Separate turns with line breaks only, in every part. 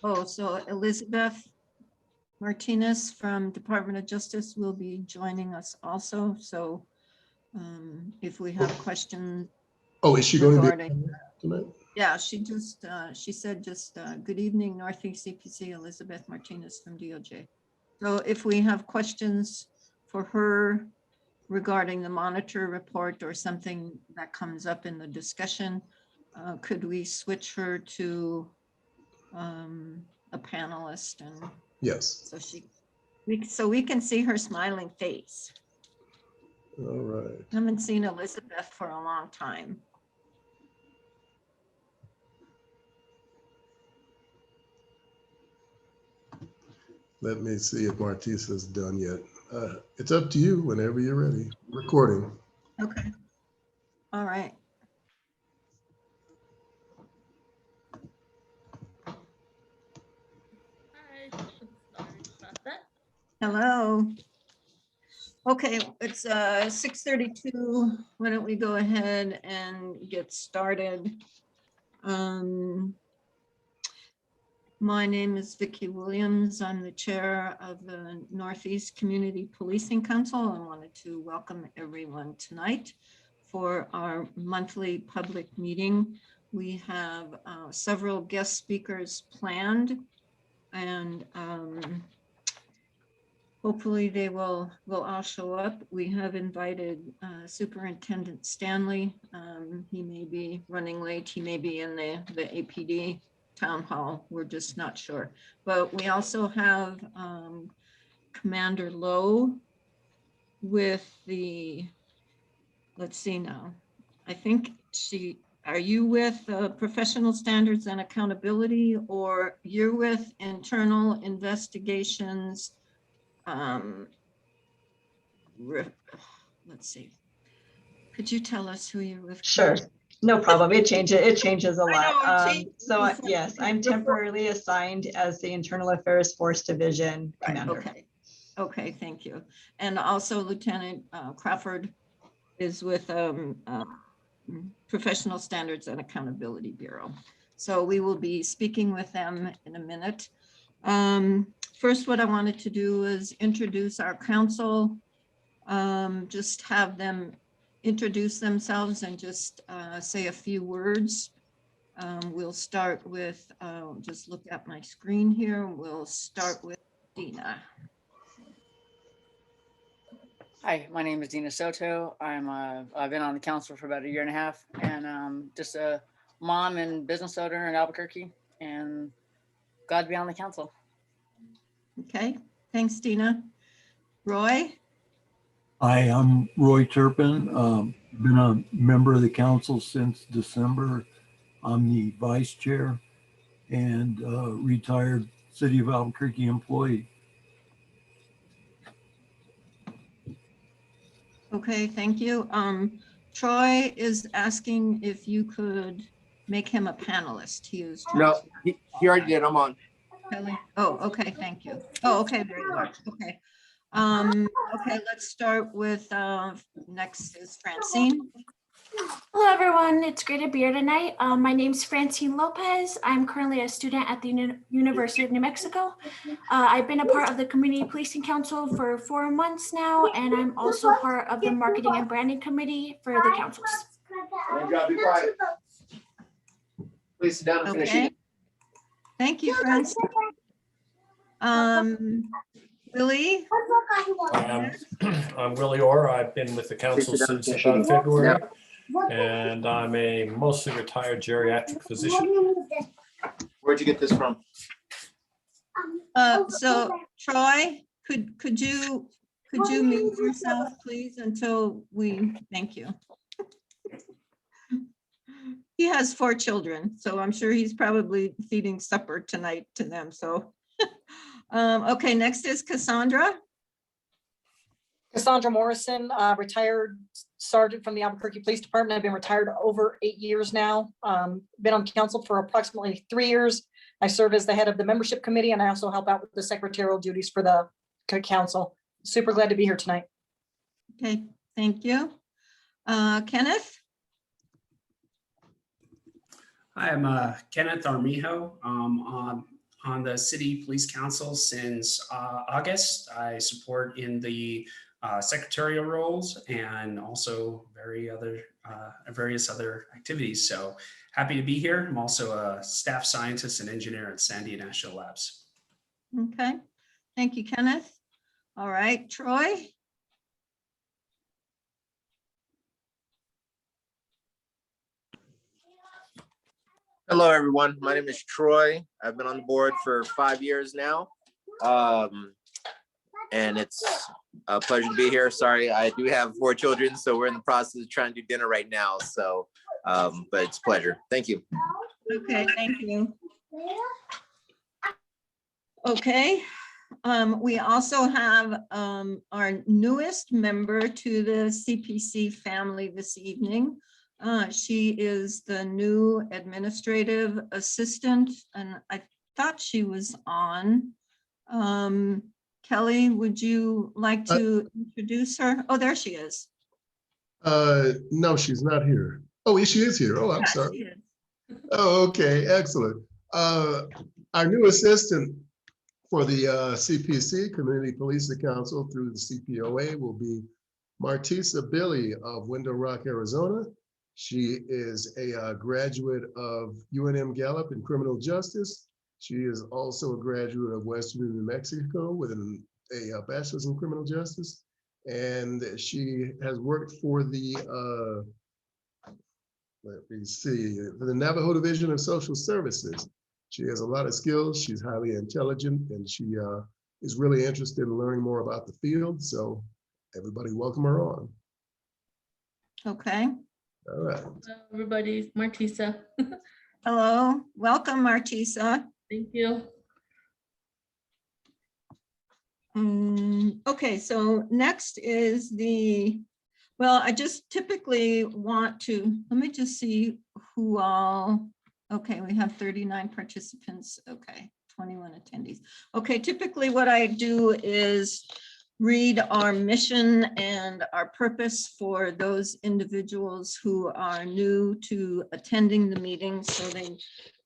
Oh, so Elizabeth Martinez from Department of Justice will be joining us also. So if we have questions.
Oh, is she going to
regarding,
be tonight?
Yeah, she said just good evening, Northeast CPC, Elizabeth Martinez from DOJ. So if we have questions for her regarding the monitor report or something that comes up in the discussion, could we switch her to a panelist? And
Yes.
so we can see her smiling face.
All right.
I haven't seen Elizabeth for a long time.
Let me see if Martisa is done yet. It's up to you whenever you're ready. Recording.
Okay. All right. Hello. Okay, it's 6:32. Why don't we go ahead and get started? My name is Vicki Williams. I'm the chair of the Northeast Community Policing Council. I wanted to welcome everyone tonight for our monthly public meeting. We have several guest speakers planned, and hopefully they will all show up. We have invited Superintendent Stanley. He may be running late. He may be in the APD town hall. We're just not sure. But we also have Commander Lowe with the, let's see now. I think are you with Professional Standards and Accountability, or you're with Internal Investigations? Let's see. Could you tell us who you're with?
Sure, no problem. It changes a lot. So yes, I'm
before.
temporarily assigned as the Internal Affairs Force Division Commander.
Okay, thank you. And also Lieutenant Crawford is with Professional Standards and Accountability Bureau. So we will be speaking with them in a minute. First, what I wanted to do is introduce our council, just have them introduce themselves and just say a few words. We'll start with, just look at my screen here. We'll start with Dina.
Hi, my name is Dina Soto. I've been on the council for about 1.5 years, and just a mom and business owner in Albuquerque, and glad to be on the council.
Okay, thanks, Dina. Roy?
Hi, I'm Roy Turpin. Been a member of the council since December. I'm the vice chair and retired City of Albuquerque employee.
Okay, thank you. Troy is asking if you could make him a panelist. He is.
No, he already did. I'm on.
Kelly? Oh, okay, thank you. Oh, okay, there you are. Okay. Okay, let's start with, next is Francine.
Hello, everyone. It's great to be here tonight. My name is Francine Lopez. I'm currently a student at the University of New Mexico. I've been a part of the Community Policing Council for 4 months now, and I'm also part of the Marketing and Branding Committee for the councils.
Be quiet. Please sit down and finish eating.
Thank you, Francine. Willie?
I'm Willie Orr. I've been with the council since about February, and I'm a mostly retired geriatric physician.
Where'd you get this from?
So Troy, could you mute yourself, please, until we, thank you. He has 4 children, so I'm sure he's probably feeding supper tonight to them, so. Okay, next is Cassandra.
Cassandra Morrison, retired sergeant from the Albuquerque Police Department. I've been retired over 8 years now. Been on council for approximately 3 years. I serve as the head of the membership committee, and I also help out with the secretarial duties for the council. Super glad to be here tonight.
Okay, thank you. Kenneth?
Hi, I'm Kenneth Armijo. on the City Police Council since August. I support in the secretarial roles and also various other activities. So happy to be here. I'm also a staff scientist and engineer at Sandia National Labs.
Okay, thank you, Kenneth. All right, Troy.
Hello, everyone. My name is Troy. I've been on the board for 5 years now. And it's a pleasure to be here. Sorry, I do have 4 children, so we're in the process of trying to do dinner right now. So, but it's a pleasure. Thank you.
Okay, thank you. Okay, we also have our newest member to the CPC family this evening. She is the new administrative assistant, and I thought she was on. Kelly, would you like to introduce her? Oh, there she is.
No, she's not here. Oh, she is here. Oh, I'm
Yeah,
sorry.
she is.
Oh, okay, excellent. Our new assistant for the CPC, Community Policing Council, through the CPOA will be Martisa Billy of Window Rock, Arizona. She is a graduate of UNM Gallup in criminal justice. She is also a graduate of Western New Mexico with a bachelor's in criminal justice. And she has worked for the, let me see, for the Navajo Division of Social Services. She has a lot of skills. She's highly intelligent, and she is really interested in learning more about the field. So everybody welcome her on.
Okay.
All right.
Hello, everybody, Martisa.
Hello, welcome, Martisa.
Thank you.
Okay, so next is well, I just typically want to, let me just see who all, okay, we have 39 participants, okay, 21 attendees. Okay, typically what I do is read our mission and our purpose for those individuals who are new to attending the meeting, so they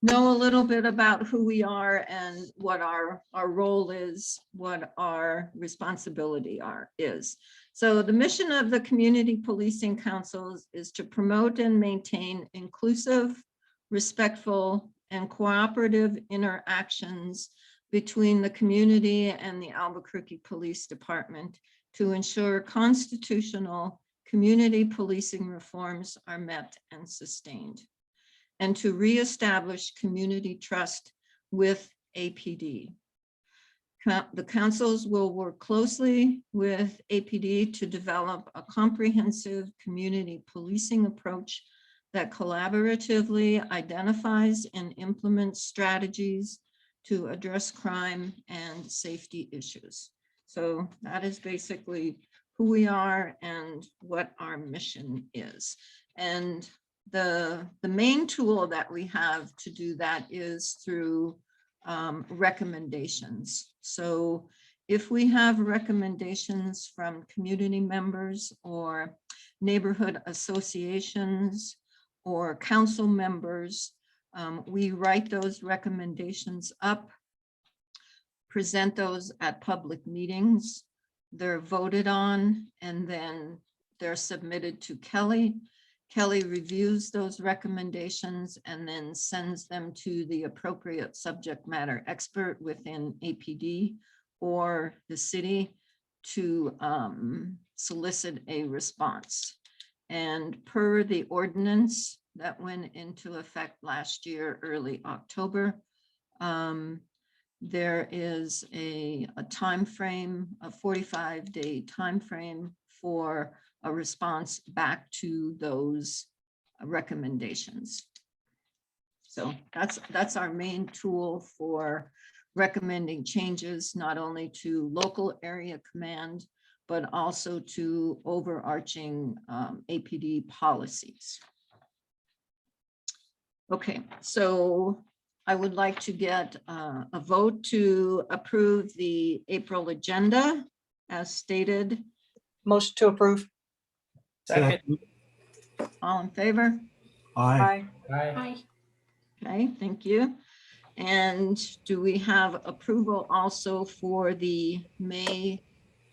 know a little bit about who we are and what our role is, what our responsibility is. So the mission of the Community Policing Councils is to promote and maintain inclusive, respectful, and cooperative interactions between the community and the Albuquerque Police Department to ensure constitutional community policing reforms are met and sustained, and to reestablish community trust with APD. The councils will work closely with APD to develop a comprehensive community policing approach that collaboratively identifies and implements strategies to address crime and safety issues. So that is basically who we are and what our mission is. And the main tool that we have to do that is through recommendations. So if we have recommendations from community members or neighborhood associations or council members, we write those recommendations up, present those at public meetings. They're voted on, and then they're submitted to Kelly. Kelly reviews those recommendations and then sends them to the appropriate subject matter expert within APD or the city to solicit a response. And per the ordinance that went into effect last year, early October, there is a time frame, a 45-day time frame for a response back to those recommendations. So that's our main tool for recommending changes, not only to local area command, but also to overarching APD policies. Okay, so I would like to get a vote to approve the April agenda as stated.
Motion to approve.
Second.
All in favor?
Aye.
Aye.
Hi.
Okay, thank you. And do we have approval also for the May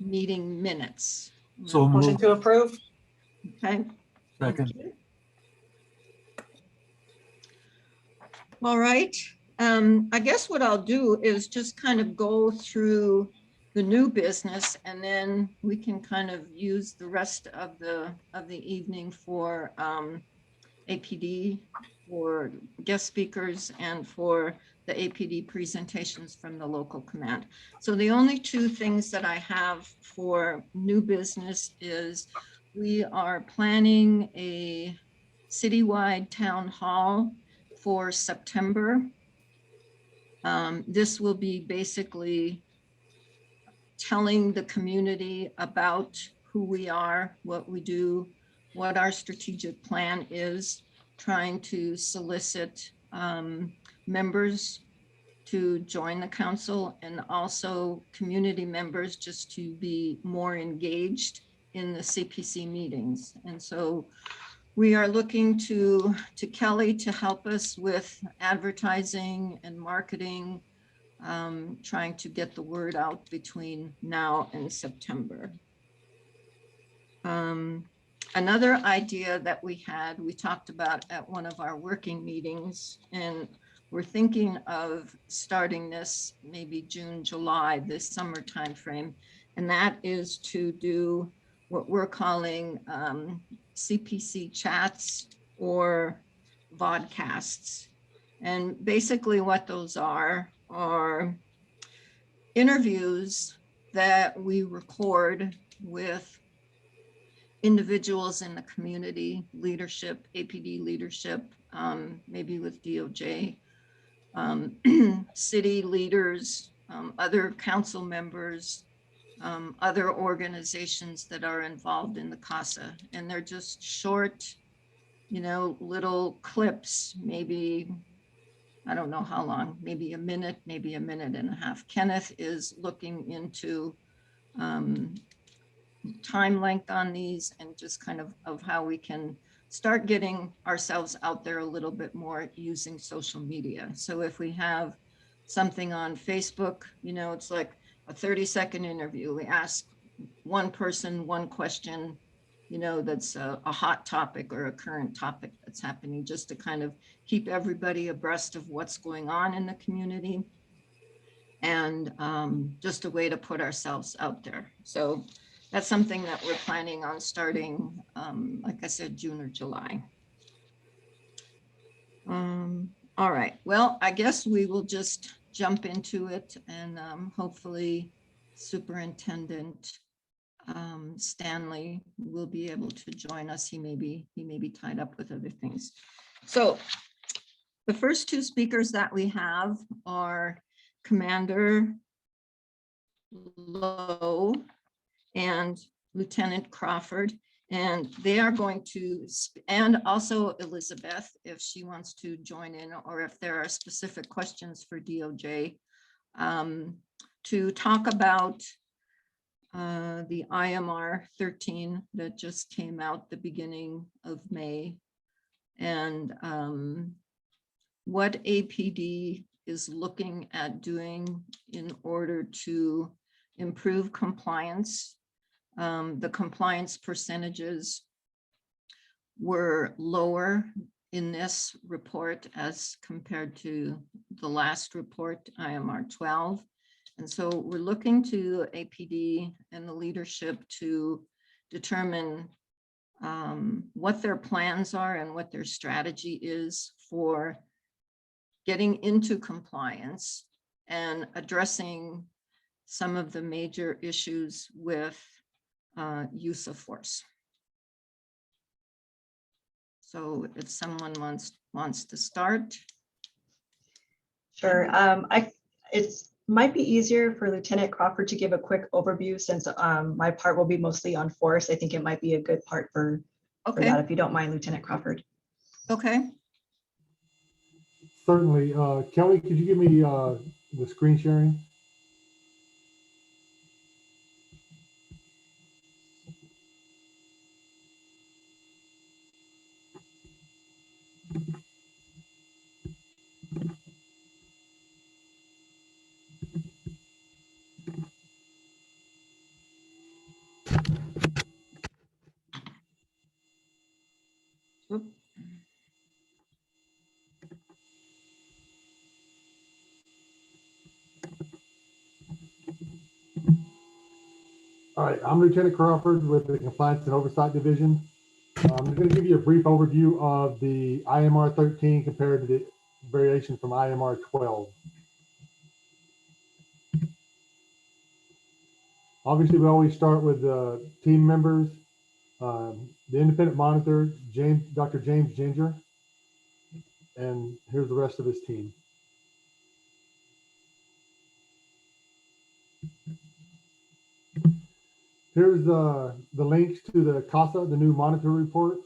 meeting minutes?
So
Motion
moved.
to approve.
Okay.
Second.
All right. I guess what I'll do is just kind of go through the new business, and then we can kind of use the rest of the evening for APD, for guest speakers, and for the APD presentations from the local command. So the only two things that I have for new business is we are planning a citywide town hall for September. This will be basically telling the community about who we are, what we do, what our strategic plan is, trying to solicit members to join the council, and also community members just to be more engaged in the CPC meetings. And so we are looking to Kelly to help us with advertising and marketing, trying to get the word out between now and September. Another idea that we talked about at one of our working meetings, and we're thinking of starting this maybe June, July, this summer timeframe, and that is to do what we're calling CPC chats or vodcasts. And basically what those are interviews that we record with individuals in the community, leadership, APD leadership, maybe with DOJ, city leaders, other council members, other organizations that are involved in the CASA. And they're just short, little clips, maybe, I don't know how long, maybe a minute, maybe a minute and a half. Kenneth is looking into time length on these, and just kind of how we can start getting ourselves out there a little bit more using social media. So if we have something on Facebook, it's like a 30-second interview. We ask one person one question, that's a hot topic or a current topic that's happening, just to kind of keep everybody abreast of what's going on in the community, and just a way to put ourselves out there. So that's something that we're planning on starting, like I said, June or July. All right, well, I guess we will just jump into it, and hopefully Superintendent Stanley will be able to join us. He may be tied up with other things. So the first two speakers that we have are Commander Lowe and Lieutenant Crawford, and they are going to, and also Elizabeth, if she wants to join in, or if there are specific questions for DOJ, to talk about the IMR 13 that just came out the beginning of May, and what APD is looking at doing in order to improve compliance. The compliance percentages were lower in this report as compared to the last report, IMR 12. And so we're looking to APD and the leadership to determine what their plans are and what their strategy is for getting into compliance and addressing some of the major issues with use of force. So if someone wants to start.
Sure. It might be easier for Lieutenant Crawford to give a quick overview, since my part will be mostly on force. I think it might be a good part for that, if you don't mind, Lieutenant Crawford.
Okay.
Certainly. Kelly, could you give me the screen sharing?
Oop.
All right, I'm Lieutenant Crawford with the Compliance and Oversight Division. I'm going to give you a brief overview of the IMR 13 compared to the variation from IMR 12. Obviously, we always start with the team members. The independent monitor, Dr. James Ginger, and here's the rest of his team. Here's the links to the CASA, the new monitor report.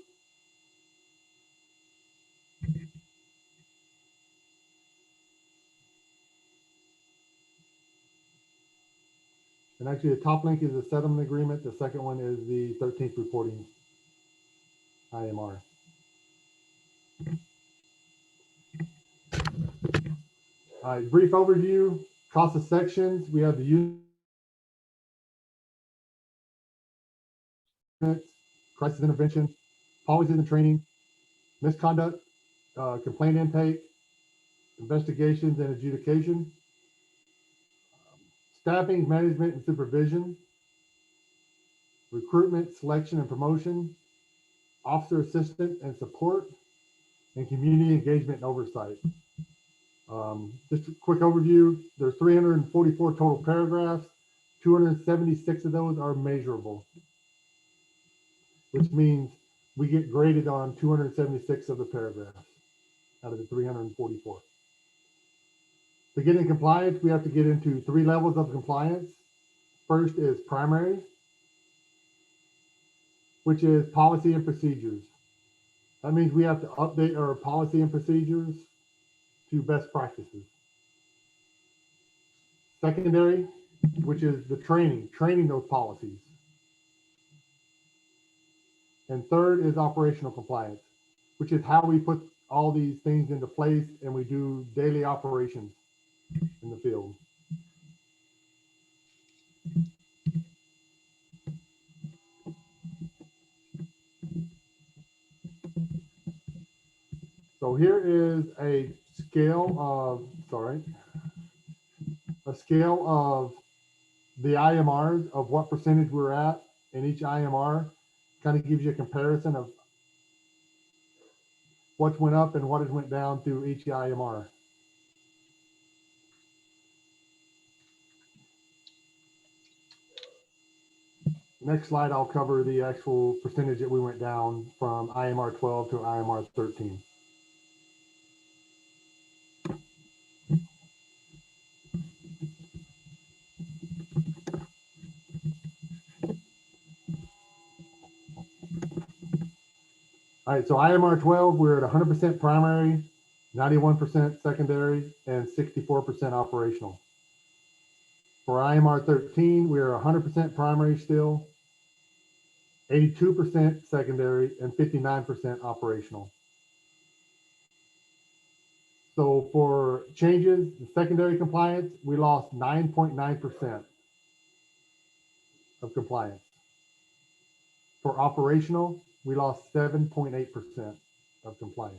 And actually, the top link is the settlement agreement. The second one is the 13th reporting IMR. All right, brief overview, CASA sections. We have the units, crisis intervention, policies and training, misconduct, complaint intake, investigations and adjudication, staffing, management and supervision, recruitment, selection and promotion, officer assistant and support, and community engagement and oversight. Just a quick overview, there's 344 total paragraphs, 276 of those are measurable, which means we get graded on 276 of the paragraphs out of the 344. To get in compliance, we have to get into 3 levels of compliance. First is primary, which is policy and procedures. That means we have to update our policy and procedures to best practices. Secondary, which is the training those policies. And third is operational compliance, which is how we put all these things into place and we do daily operations in the field. So here is a scale of the IMRs of what percentage we're at in each IMR. Kind of gives you a comparison of what went up and what has went down through each IMR. Next slide, I'll cover the actual percentage that we went down from IMR 12 to IMR 13. All right, so IMR 12, we're at 100% primary, 91% secondary, and 64% operational. For IMR 13, we are 100% primary still, 82% secondary, and 59% operational. So for changes, the secondary compliance, we lost 9.9% of compliance. For operational, we lost 7.8% of compliance.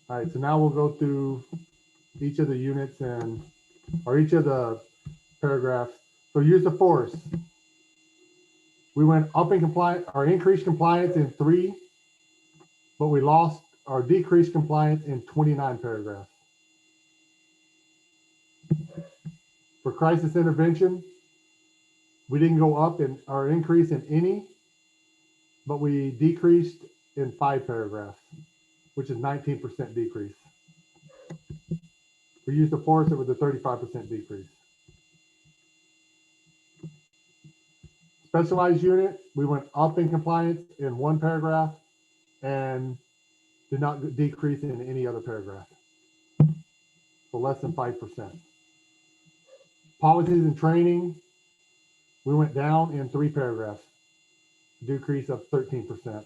All right, so now we'll go through each of the units or each of the paragraphs. So use of force. We went up in compliance or increased compliance in 3, but we lost or decreased compliance in 29 paragraphs. For crisis intervention, we didn't go up in or increase in any, but we decreased in 5 paragraphs, which is 19% decrease. For use of force, it was a 35% decrease. Specialized unit, we went up in compliance in 1 paragraph and did not decrease in any other paragraph. So less than 5%. Policies and training, we went down in 3 paragraphs, decrease of 13%.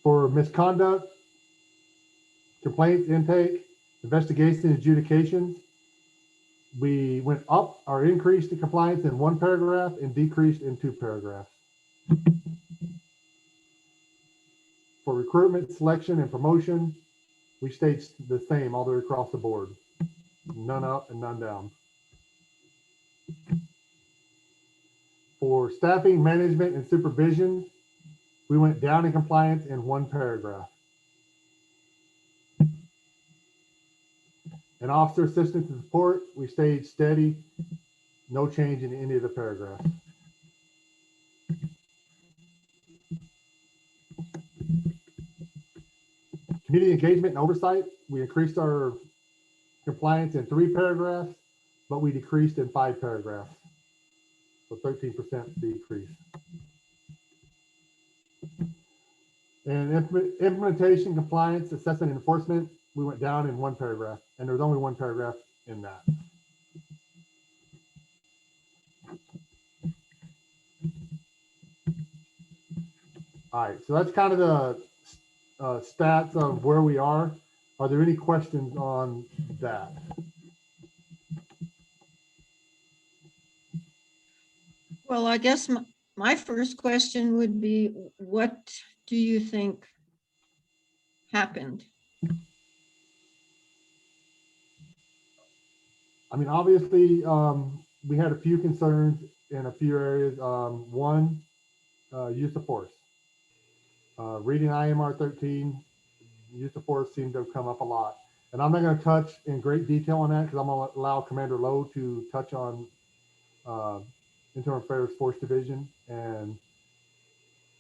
For misconduct, complaints, intake, investigation, adjudications, we went up or increased the compliance in 1 paragraph and decreased in 2 paragraphs. For recruitment, selection, and promotion, we stayed the same all the way across the board. None up and none down. For staffing, management, and supervision, we went down in compliance in 1 paragraph. And officer assistance and support, we stayed steady, no change in any of the paragraphs. Community engagement and oversight, we increased our compliance in 3 paragraphs, but we decreased in 5 paragraphs. So 13% decrease. And implementation, compliance, assessment, and enforcement, we went down in 1 paragraph, and there's only 1 paragraph in that. All right, so that's kind of the stats of where we are. Are there any questions on that?
Well, I guess my first question would be, what do you think happened?
I mean, obviously, we had a few concerns in a few areas. One, use of force. Reading IMR 13, use of force seemed to have come up a lot. And I'm not going to touch in great detail on that because I'm going to allow Commander Lowe to touch on Internal Affairs Force Division and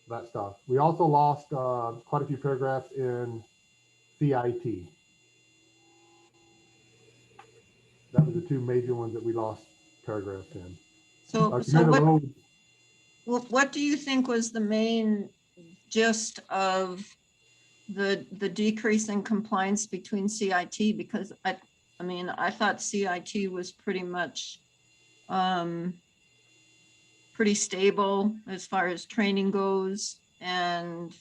that stuff. We also lost quite a few paragraphs in CIT. That was the 2 major ones that we lost paragraphs in.
So what do you think was the main gist of the decrease in compliance between CIT? Because I mean, I thought CIT was pretty much pretty stable as far as training goes. And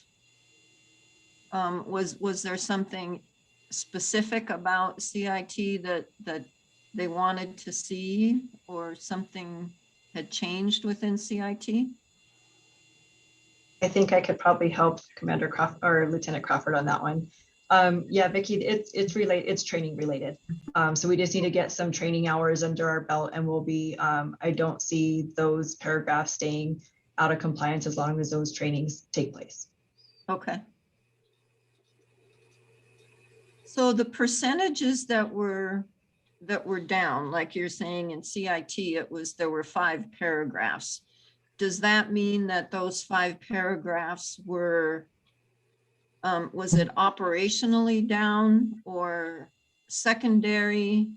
was there something specific about CIT that they wanted to see, or something had changed within CIT?
I think I could probably help Commander Crawford or Lieutenant Crawford on that one. Yeah, Vicki, it's training related. So we just need to get some training hours under our belt, and we'll be, I don't see those paragraphs staying out of compliance as long as those trainings take place.
Okay. So the percentages that were down, like you're saying in CIT, there were 5 paragraphs. Does that mean that those 5 paragraphs were, was it operationally down or secondary?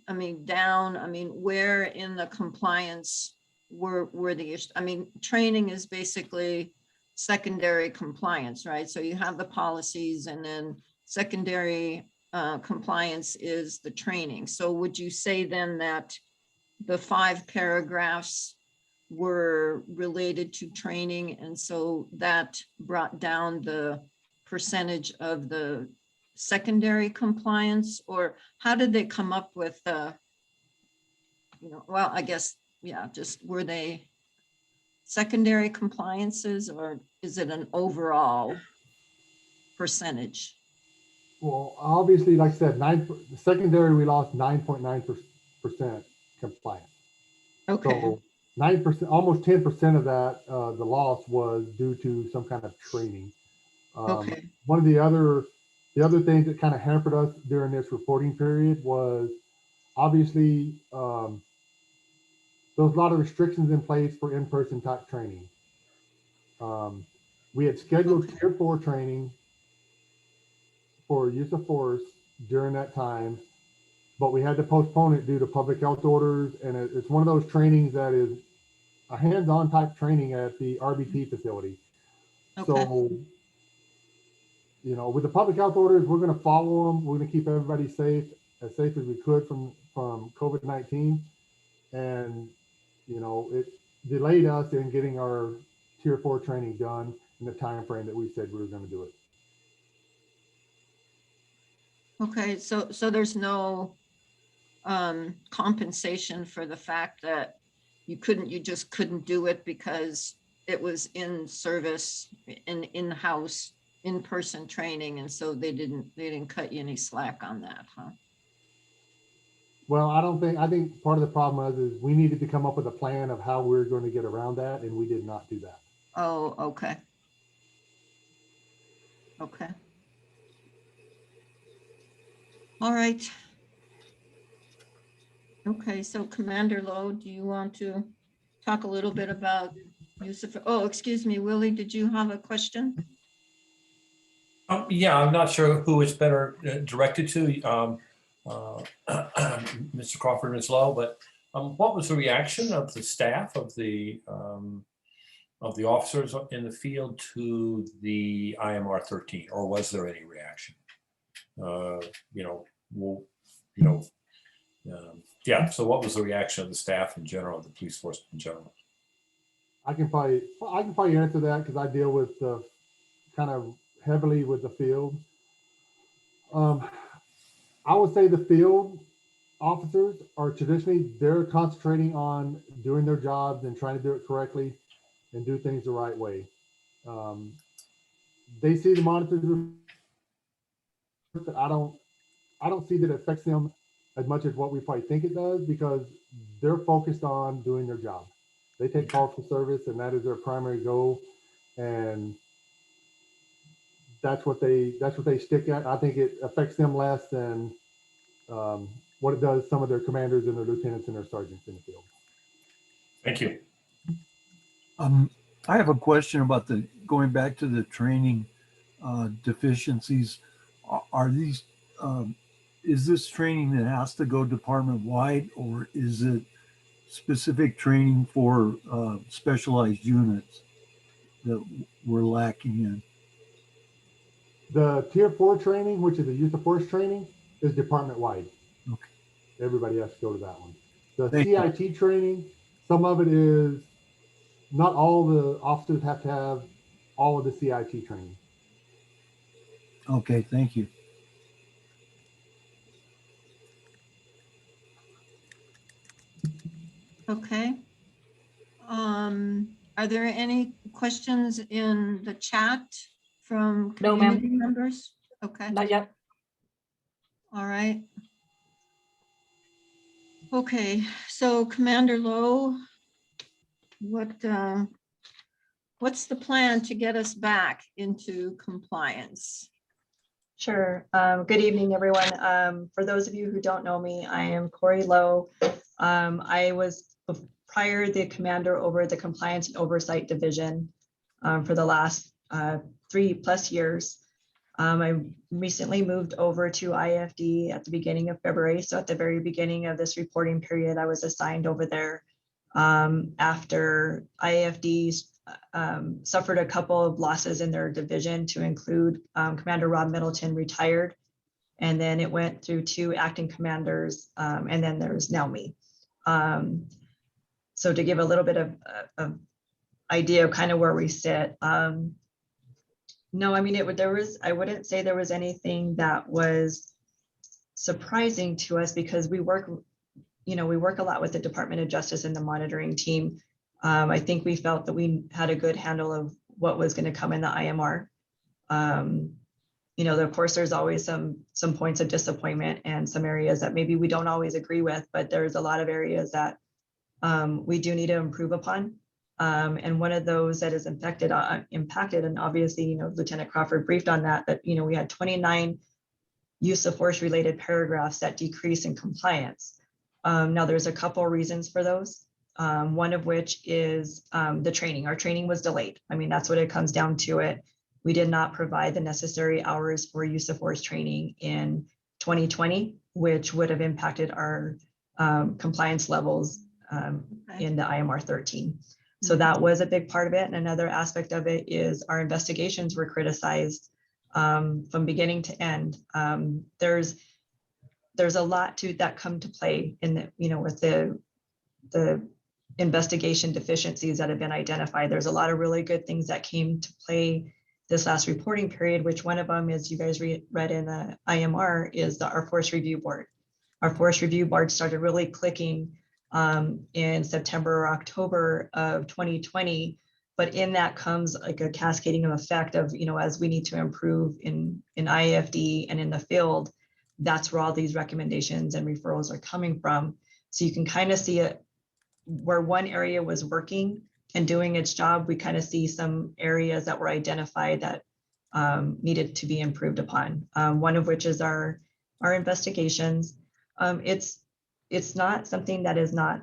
I mean, down, I mean, where in the compliance were the issues? I mean, training is basically secondary compliance, right? So you have the policies, and then secondary compliance is the training. So would you say then that the 5 paragraphs were related to training, and so that brought down the percentage of the secondary compliance? Or how did they come up with well, I guess, yeah, just were they secondary compliances, or is it an overall percentage?
Well, obviously, like I said, secondary, we lost 9.9% compliance.
Okay.
So 9%, almost 10% of that, the loss was due to some kind of training.
Okay.
One of the other things that kind of hampered us during this reporting period was obviously there was a lot of restrictions in place for in-person type training. We had scheduled Tier 4 training for use of force during that time, but we had to postpone it due to public health orders. And it's one of those trainings that is a hands-on type training at the RBT facility.
Okay.
So, you know, with the public health orders, we're going to follow them. We're going to keep everybody safe as we could from COVID-19. And, you know, it delayed us in getting our Tier 4 training done in the time frame that we said we were going to do it.
Okay, so there's no compensation for the fact that you just couldn't do it because it was in service, in-house, in-person training, and so they didn't cut you any slack on that, huh?
Well, I think part of the problem is we needed to come up with a plan of how we're going to get around that, and we did not do that.
Oh, okay. Okay. All right. Okay, so Commander Lowe, do you want to talk a little bit about use of, oh, excuse me, Willie, did you have a question?
Yeah, I'm not sure who it's better directed to, Mr. Crawford, Ms. Lowe, but what was the reaction of the staff of the officers in the field to the IMR 13, or was there any reaction? Yeah. So what was the reaction of the staff in general, the police force in general?
I can probably answer that because I deal with the kind of heavily with the field. I would say the field officers are traditionally, they're concentrating on doing their jobs and trying to do it correctly and do things the right way. They see the monitors, but I don't see that it affects them as much as what we probably think it does, because they're focused on doing their job. They take calls for service, and that is their primary goal. And that's what they stick at. I think it affects them less than what it does some of their commanders and their lieutenants and their sergeants in the field.
Thank you.
I have a question about going back to the training deficiencies. Are these, is this training that has to go department wide, or is it specific training for specialized units that we're lacking in?
The Tier 4 training, which is the use of force training, is department wide.
Okay.
Everybody has to go to that one. The
Thank
CIT training, some of it is, not all the officers have to have all of the CIT training.
Okay, thank you.
Okay. Are there any questions in the chat from
No, ma'am.
community members? Okay.
Not yet.
All right. Okay, so Commander Lowe, what's the plan to get us back into compliance?
Sure. Good evening, everyone. For those of you who don't know me, I am Corey Lowe. I was prior the commander over the Compliance and Oversight Division for the last 3+ years. I recently moved over to IFD at the beginning of February. So at the very beginning of this reporting period, I was assigned over there after IFD suffered a couple of losses in their division, to include Commander Rob Middleton retired, and then it went through 2 acting commanders, and then there's now me. So to give a little bit of idea of kind of where we sit. No, I mean, I wouldn't say there was anything that was surprising to us, because we work a lot with the Department of Justice and the monitoring team. I think we felt that we had a good handle of what was going to come in the IMR. Of course, there's always some points of disappointment and some areas that maybe we don't always agree with, but there's a lot of areas that we do need to improve upon. And one of those that is impacted, and obviously, Lieutenant Crawford briefed on that, we had 29 use of force related paragraphs that decrease in compliance. Now there's a couple of reasons for those. One of which is the training. Our training was delayed. I mean, that's what it comes down to it. We did not provide the necessary hours for use of force training in 2020, which would have impacted our compliance levels in the IMR 13. So that was a big part of it. And another aspect of it is our investigations were criticized from beginning to end. There's a lot to that come to play in the, with the investigation deficiencies that have been identified. There's a lot of really good things that came to play this last reporting period, which one of them is, you guys read in the IMR, is our Forest Review Board. Our Forest Review Board started really clicking in September or October of 2020. But in that comes like a cascading of effect of, as we need to improve in IFD and in the field, that's where all these recommendations and referrals are coming from. So you can kind of see it where one area was working and doing its job. We kind of see some areas that were identified that needed to be improved upon. One of which is our investigations. It's not something that is not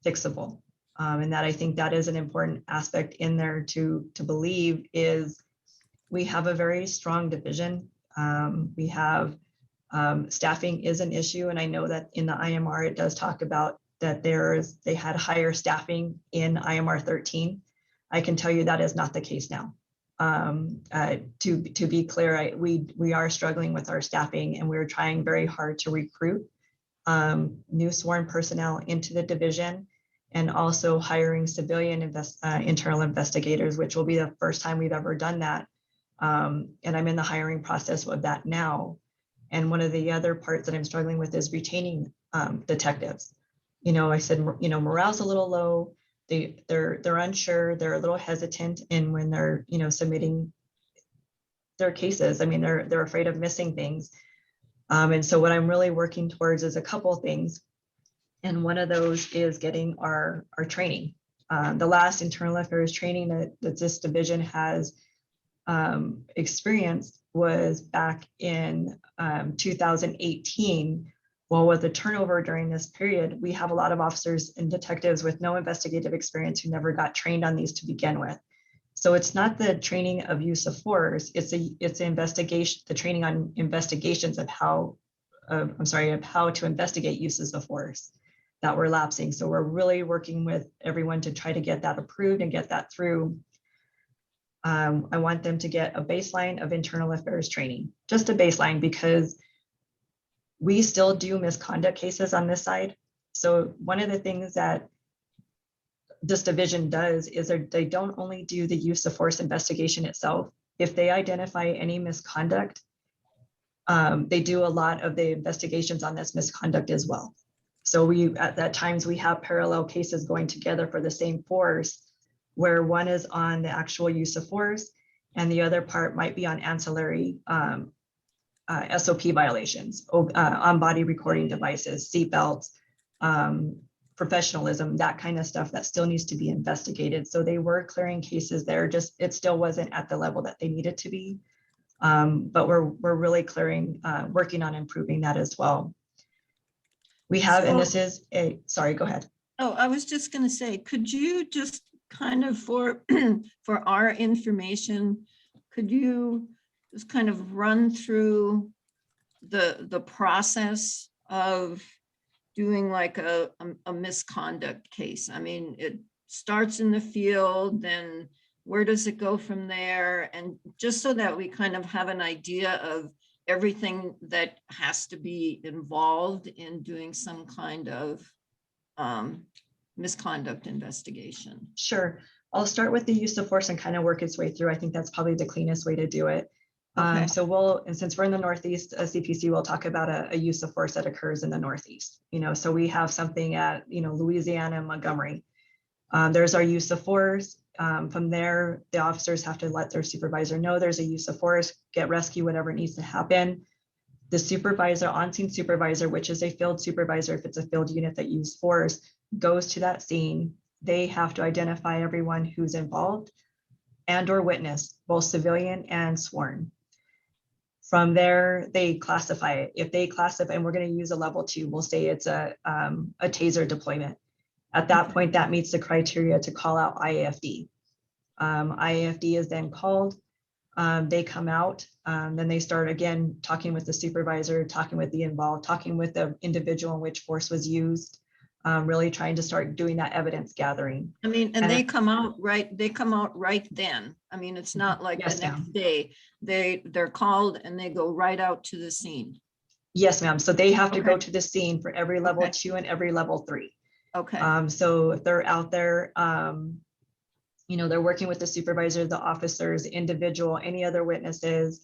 fixable. And that I think that is an important aspect in there to believe is we have a very strong division. We have staffing is an issue. And I know that in the IMR, it does talk about that they had higher staffing in IMR 13. I can tell you that is not the case now. To be clear, we are struggling with our staffing, and we're trying very hard to recruit new sworn personnel into the division, and also hiring civilian internal investigators, which will be the first time we've ever done that. And I'm in the hiring process of that now. And one of the other parts that I'm struggling with is retaining detectives. I said, morale's a little low. They're unsure. They're a little hesitant in when they're, submitting their cases. I mean, they're afraid of missing things. And so what I'm really working towards is a couple of things. And one of those is getting our training. The last internal affairs training that this division has experienced was back in 2018. Well, with the turnover during this period, we have a lot of officers and detectives with no investigative experience who never got trained on these to begin with. So it's not the training of use of force, it's the training on investigations of how to investigate uses of force that we're lapsing. So we're really working with everyone to try to get that approved and get that through. I want them to get a baseline of internal affairs training, just a baseline, because we still do misconduct cases on this side. So one of the things that this division does is they don't only do the use of force investigation itself. If they identify any misconduct, they do a lot of the investigations on this misconduct as well. So at times we have parallel cases going together for the same force, where one is on the actual use of force and the other part might be on ancillary SOP violations, on body recording devices, seatbelts, professionalism, that kind of stuff that still needs to be investigated. So they were clearing cases there, just it still wasn't at the level that they needed to be. But we're really working on improving that as well. We have, and this is sorry, go ahead.
Oh, I was just going to say, could you just kind of for our information, could you just kind of run through the process of doing like a misconduct case? I mean, it starts in the field, then where does it go from there? And just so that we kind of have an idea of everything that has to be involved in doing some kind of misconduct investigation.
Sure. I'll start with the use of force and kind of work its way through. I think that's probably the cleanest way to do it.
Okay.
And since we're in the Northeast, CPC will talk about a use of force that occurs in the Northeast. So we have something at, Louisiana and Montgomery. There's our use of force. From there, the officers have to let their supervisor know there's a use of force, get rescue, whatever needs to happen. The supervisor, on-scene supervisor, which is a field supervisor, if it's a field unit that uses force, goes to that scene. They have to identify everyone who's involved and or witness, both civilian and sworn. From there, they classify it. If they classify, and we're going to use a level 2, we'll say it's a taser deployment. At that point, that meets the criteria to call out IAFD. IAFD is then called. They come out. Then they start again talking with the supervisor, talking with the involved, talking with the individual in which force was used. really trying to start doing that evidence gathering.
I mean, and
And
they come out right then. I mean, it's not like
Yes,
the next
ma'am.
day. They're called and they go right out to the scene.
Yes, ma'am. So they have to go
Okay.
to the scene for every level
Okay.
2 and every level 3.
Okay,
So if they're out there, they're working with the supervisor, the officers, individual, any other witnesses,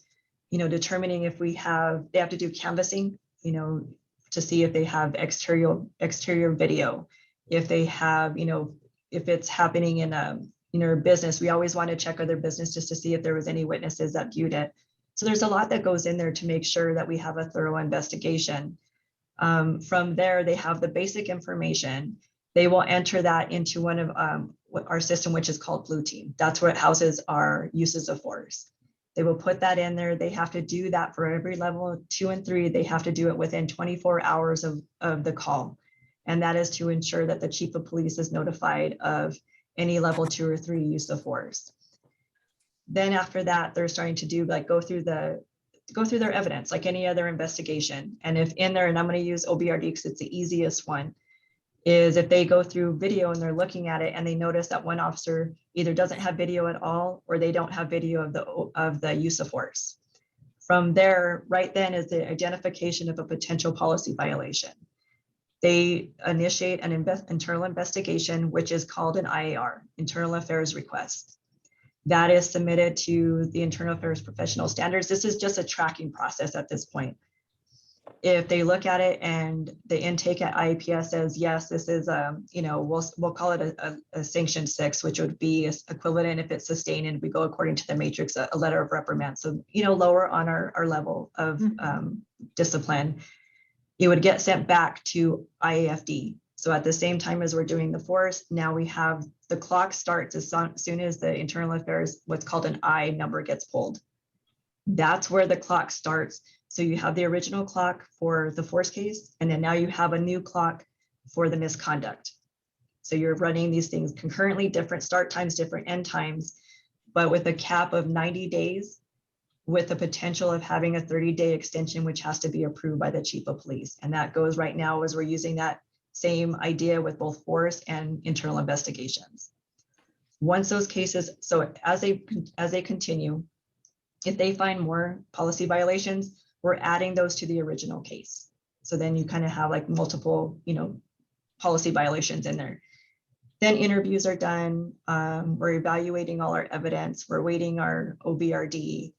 determining if they have to do canvassing, to see if they have exterior video, if they have, if it's happening in a, business, we always want to check other business just to see if there was any witnesses that viewed it. So there's a lot that goes in there to make sure that we have a thorough investigation. From there, they have the basic information. They will enter that into one of our system, which is called Blue Team. That's where it houses our uses of force. They will put that in there. They have to do that for every level 2 and 3. They have to do it within 24 hours of the call. And that is to ensure that the chief of police is notified of any level 2 or 3 use of force. Then after that, they're starting to do go through their evidence like any other investigation. And if in there, and I'm going to use OBRD because it's the easiest one, is if they go through video and they're looking at it and they notice that one officer either doesn't have video at all or they don't have video of the use of force. From there, right then is the identification of a potential policy violation. They initiate an internal investigation, which is called an IAR, Internal Affairs Request. That is submitted to the Internal Affairs Professional Standards. This is just a tracking process at this point. If they look at it and the intake at IAPS says, yes, this is, we'll call it a sanction 6, which would be equivalent if it's sustained and we go according to the matrix, a letter of reprimand. So, lower on our level of discipline, it would get sent back to IAFD. So at the same time as we're doing the force, now we have the clock starts as soon as the internal affairs, what's called an I number gets pulled. That's where the clock starts. So you have the original clock for the force case, and then now you have a new clock for the misconduct. So you're running these things concurrently, different start times, different end times, but with a cap of 90 days with the potential of having a 30-day extension, which has to be approved by the chief of police. And that goes right now as we're using that same idea with both force and internal investigations. Once those cases, so as they continue, if they find more policy violations, we're adding those to the original case. So then you kind of have like multiple, policy violations in there. Then interviews are done. We're evaluating all our evidence. We're waiting our OBRD.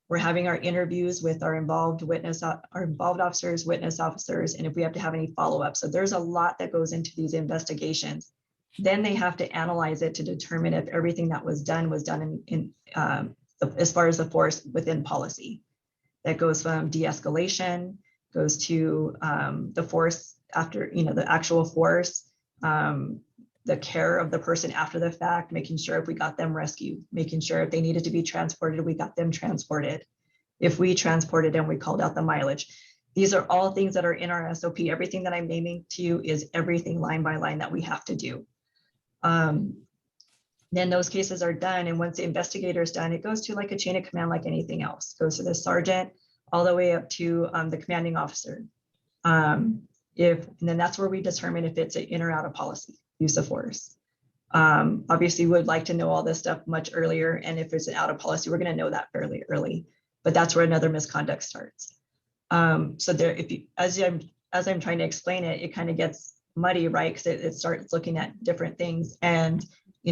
We're having our interviews with our involved officers, witness officers, and if we have to have any follow-up. So there's a lot that goes into these investigations. Then they have to analyze it to determine if everything that was done as far as the force within policy. That goes from de-escalation, goes to the force after, the actual force, the care of the person after the fact, making sure if we got them rescued, making sure if they needed to be transported, we got them transported. If we transported them, we called out the mileage. These are all things that are in our SOP. Everything that I'm naming to you is everything line by line that we have to do. Then those cases are done. And once the investigator is done, it goes to like a chain of command, like anything else. It goes to the sergeant all the way up to the commanding officer. And then that's where we determine if it's an in or out of policy use of force. Obviously, we would like to know all this stuff much earlier. And if it's an out of policy, we're going to know that fairly early. But that's where another misconduct starts. So there, as I'm trying to explain it, it kind of gets muddy, right? Because it starts looking at different things. And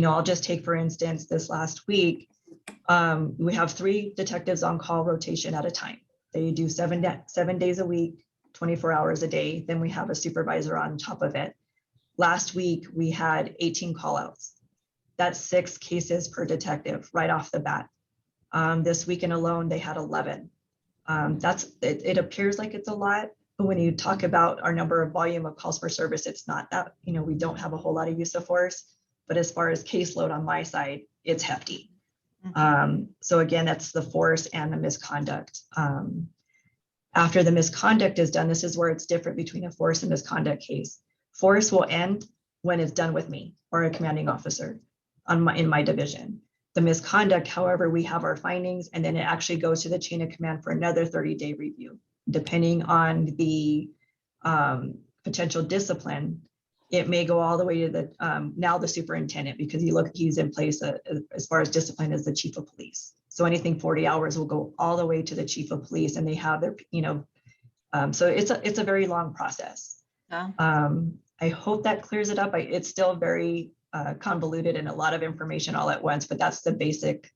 I'll just take, for instance, this last week, we have 3 detectives on call rotation at a time. They do 7 days a week, 24 hours a day. Then we have a supervisor on top of it. Last week, we had 18 callouts. That's 6 cases per detective right off the bat. This weekend alone, they had 11. It appears like it's a lot, but when you talk about our number of volume of calls for service, it's not that, we don't have a whole lot of use of force. But as far as caseload on my side, it's hefty. So again, that's the force and the misconduct. After the misconduct is done, this is where it's different between a force and misconduct case. Force will end when it's done with me or a commanding officer in my division. The misconduct, however, we have our findings, and then it actually goes to the chain of command for another 30-day review. Depending on the potential discipline, it may go all the way to the now the superintendent, because he's in place as far as discipline as the chief of police. So anything 40 hours will go all the way to the chief of police, and they have their, so it's a very long process.
Yeah.
I hope that clears it up. It's still very convoluted and a lot of information all at once, but that's the basic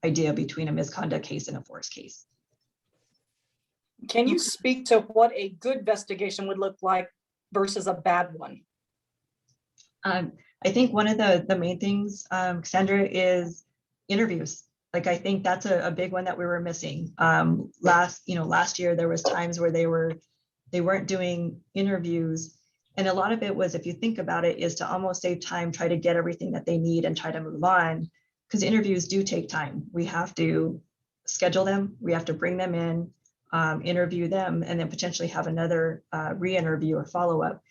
idea between a misconduct case and a force case.
Can you speak to what a good investigation would look like versus a bad one?
I think one of the main things, Cassandra, is interviews. Like, I think that's a big one that we were missing. Last year, there was times where they weren't doing interviews. And a lot of it was, if you think about it, is to almost save time, try to get everything that they need and try to move on, because interviews do take time. We have to schedule them. We have to bring them in, interview them, and then potentially have another re-interview or follow-up.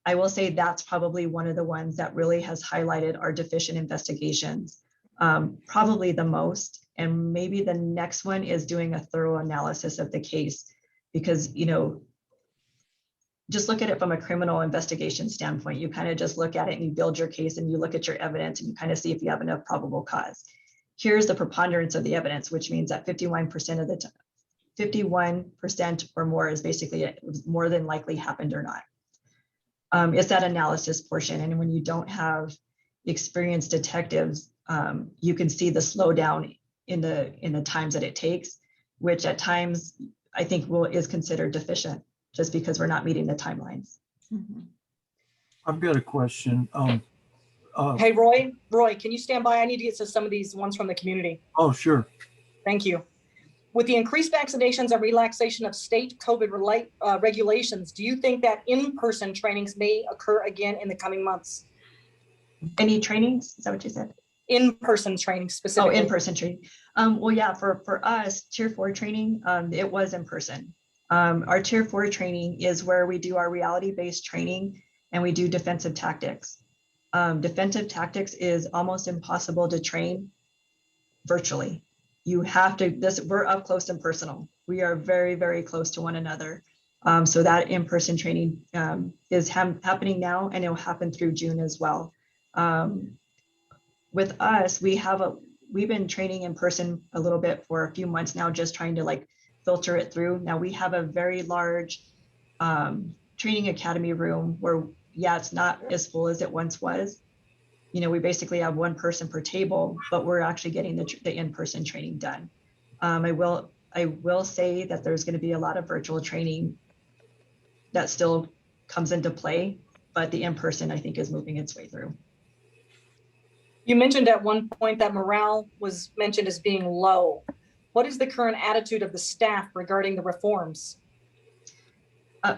I will say that's probably one of the ones that really has highlighted our deficient investigations, probably the most. And maybe the next one is doing a thorough analysis of the case, because, just look at it from a criminal investigation standpoint. You kind of just look at it and you build your case and you look at your evidence and you kind of see if you have enough probable cause. Here's the preponderance of the evidence, which means that 51% of the time, 51% or more is basically it was more than likely happened or not. It's that analysis portion. And when you don't have experienced detectives, you can see the slowdown in the times that it takes, which at times I think is considered deficient, just because we're not meeting the timelines.
Mm-hmm.
I've got a question.
Hey, Roy, can you stand by? I need to get to some of these ones from the community.
Oh, sure.
Thank you. With the increased vaccinations and relaxation of state COVID regulations, do you think that in-person trainings may occur again in the coming months?
Any trainings? Is that what you said?
In-person training specifically.
Oh, in-person training. Well, yeah, for us, Tier 4 training, it was in person. Our Tier 4 training is where we do our reality-based training and we do defensive tactics. Defensive tactics is almost impossible to train virtually. You have to, we're up close and personal. We are very, very close to one another. So that in-person training is happening now, and it'll happen through June as well. With us, we've been training in person a little bit for a few months now, just trying to filter it through. Now we have a very large training academy room where, yeah, it's not as full as it once was. We basically have one person per table, but we're actually getting the in-person training done. I will say that there's going to be a lot of virtual training that still comes into play, but the in-person, I think, is moving its way through.
You mentioned at one point that morale was mentioned as being low. What is the current attitude of the staff regarding the reforms?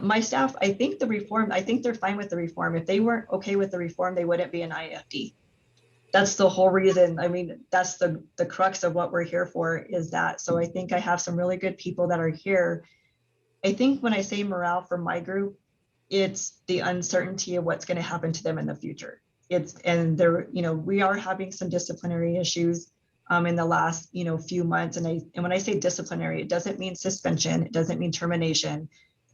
My staff, I think they're fine with the reform. If they weren't okay with the reform, they wouldn't be an IFD. That's the whole reason. I mean, that's the crux of what we're here for, is that. So I think I have some really good people that are here. I think when I say morale for my group, it's the uncertainty of what's going to happen to them in the future. We are having some disciplinary issues in the last, few months. And when I say disciplinary, it doesn't mean suspension. It doesn't mean termination.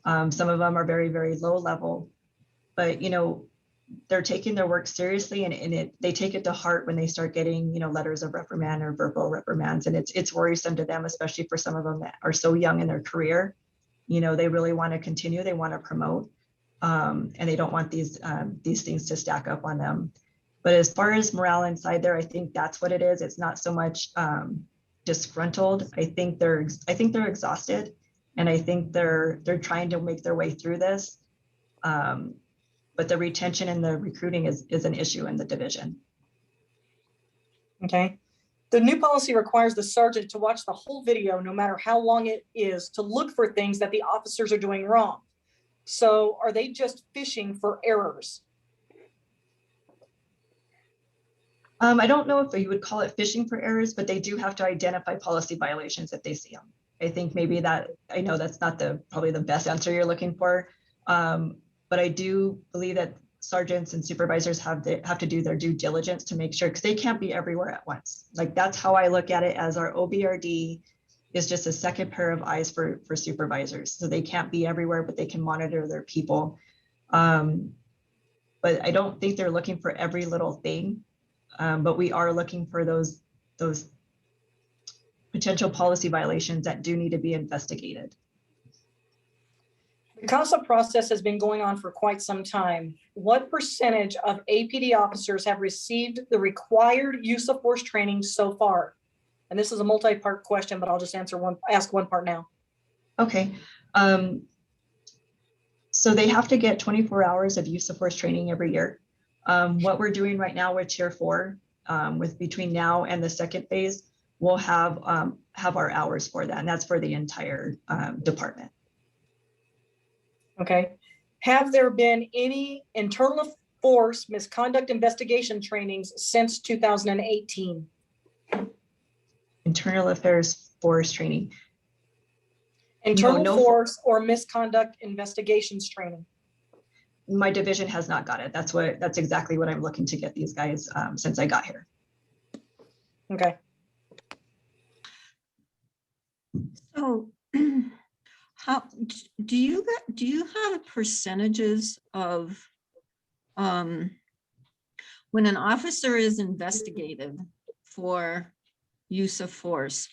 Some of them are very, very low level, but, they're taking their work seriously, and they take it to heart when they start getting, letters of reprimand or verbal reprimands. And it's worrisome to them, especially for some of them that are so young in their career. They really want to continue, they want to promote, and they don't want these things to stack up on them. But as far as morale inside there, I think that's what it is. It's not so much disgruntled. I think they're exhausted, and I think they're trying to make their way through this. But the retention and the recruiting is an issue in the division.
Okay. The new policy requires the sergeant to watch the whole video, no matter how long it is, to look for things that the officers are doing wrong. So are they just fishing for errors?
I don't know if you would call it fishing for errors, but they do have to identify policy violations if they see them. I think maybe I know that's not probably the best answer you're looking for. But I do believe that sergeants and supervisors have to do their due diligence to make sure, because they can't be everywhere at once. That's how I look at it, as our OBRD is just a second pair of eyes for supervisors. So they can't be everywhere, but they can monitor their people. but I don't think they're looking for every little thing. But we are looking for those potential policy violations that do need to be investigated.
The CASA process has been going on for quite some time. What percentage of APD officers have received the required use of force training so far? And this is a multi-part question, but I'll just ask one part now.
Okay. So they have to get 24 hours of use of force training every year. What we're doing right now with Tier 4, with between now and the second phase, we'll have our hours for that, and that's for the entire department.
Okay. Have there been any internal force misconduct investigation trainings since 2018?
Internal affairs force training.
Internal
No.
force or misconduct investigations training?
My division has not got it. That's exactly what I'm looking to get these guys since I got here.
Okay.
So how do you have percentages of when an officer is investigated for use of force,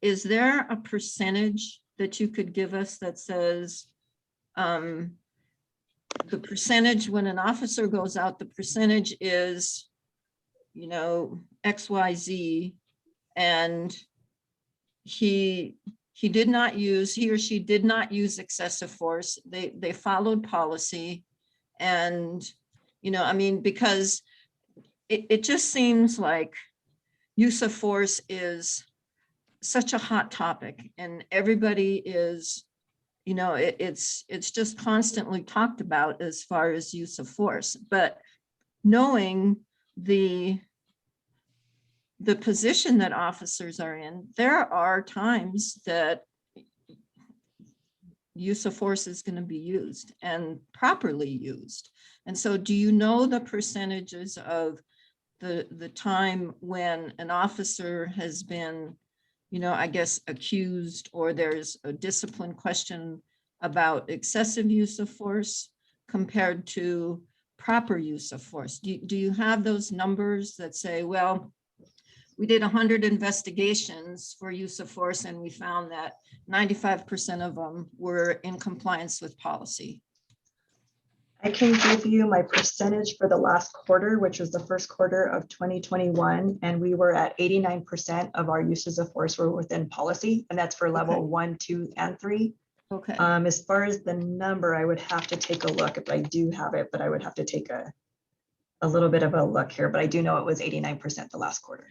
is there a percentage that you could give us that says the percentage when an officer goes out, the percentage is, you know, XYZ, and he or she did not use excessive force. They followed policy, and, you know, I mean, because it just seems like use of force is such a hot topic, and everybody is, you know, it's just constantly talked about as far as use of force. But knowing the position that officers are in, there are times that use of force is going to be used and properly used. And so do you know the percentages of the time when an officer has been, you know, I guess accused, or there's a discipline question about excessive use of force compared to proper use of force? Do you have those numbers that say, well, we did 100 investigations for use of force and we found that 95% of them were in compliance with policy?
I can give you my percentage for the last quarter, which was the first quarter of 2021, and we were at 89% of our uses of force were within policy, and that's for level 1, 2, and 3.
Okay.
As far as the number, I would have to take a look if I do have it, but I would have to take a little bit of a look here, but I do know it was 89% the last quarter.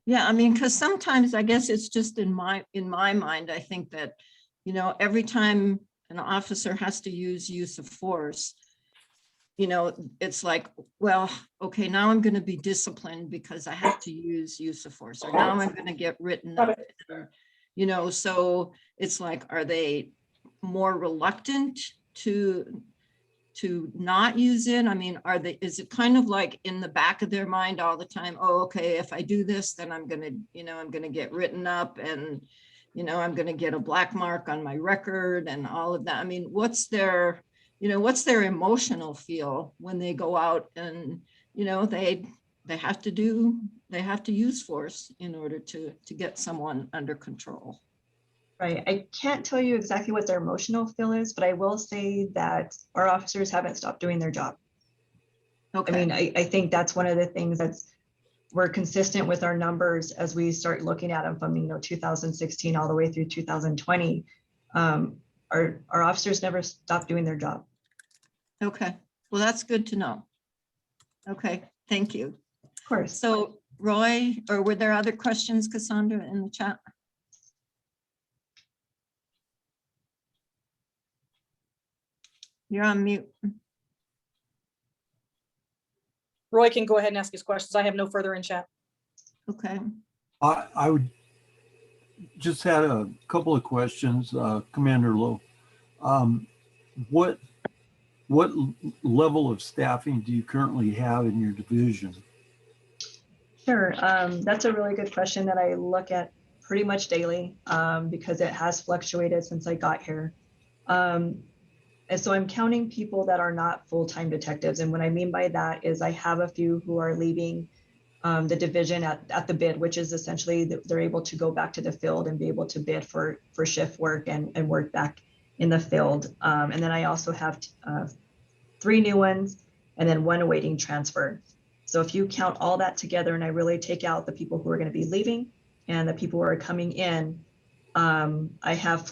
Yeah, I mean, because sometimes I guess it's just in my mind, I think that, you know, every time an officer has to use of force, you know, it's like, well, okay, now I'm going to be disciplined because I have to use of force, or now I'm going to get written up, you know. So it's like, are they more reluctant to not use it? I mean, is it kind of like in the back of their mind all the time, oh, okay, if I do this, then I'm going to, you know, I'm going to get written up, and, you know, I'm going to get a black mark on my record and all of that. I mean, what's their emotional feel when they go out and, you know, they have to use force in order to get someone under control?
Right. I can't tell you exactly what their emotional feel is, but I will say that our officers haven't stopped doing their job.
Okay.
I mean, I think that's one of the things we're consistent with our numbers as we start looking at them from, you know, 2016 all the way through 2020. Our officers never stopped doing their job.
Okay. Well, that's good to know. Okay. Thank you.
Of course.
So Roy, or were there other questions, Cassandra, in the chat? You're on mute.
Roy can go ahead and ask his questions. I have no further in chat.
Okay.
I would just had a couple of questions, Commander Lowe. What level of staffing do you currently have in your division?
Sure. That's a really good question that I look at pretty much daily because it has fluctuated since I got here. And so I'm counting people that are not full-time detectives. And what I mean by that is I have a few who are leaving the division at the bid, which is essentially they're able to go back to the field and be able to bid for shift work and work back in the field. And then I also have 3 new ones and then 1 awaiting transfer. So if you count all that together and I really take out the people who are going to be leaving and the people who are coming in, I have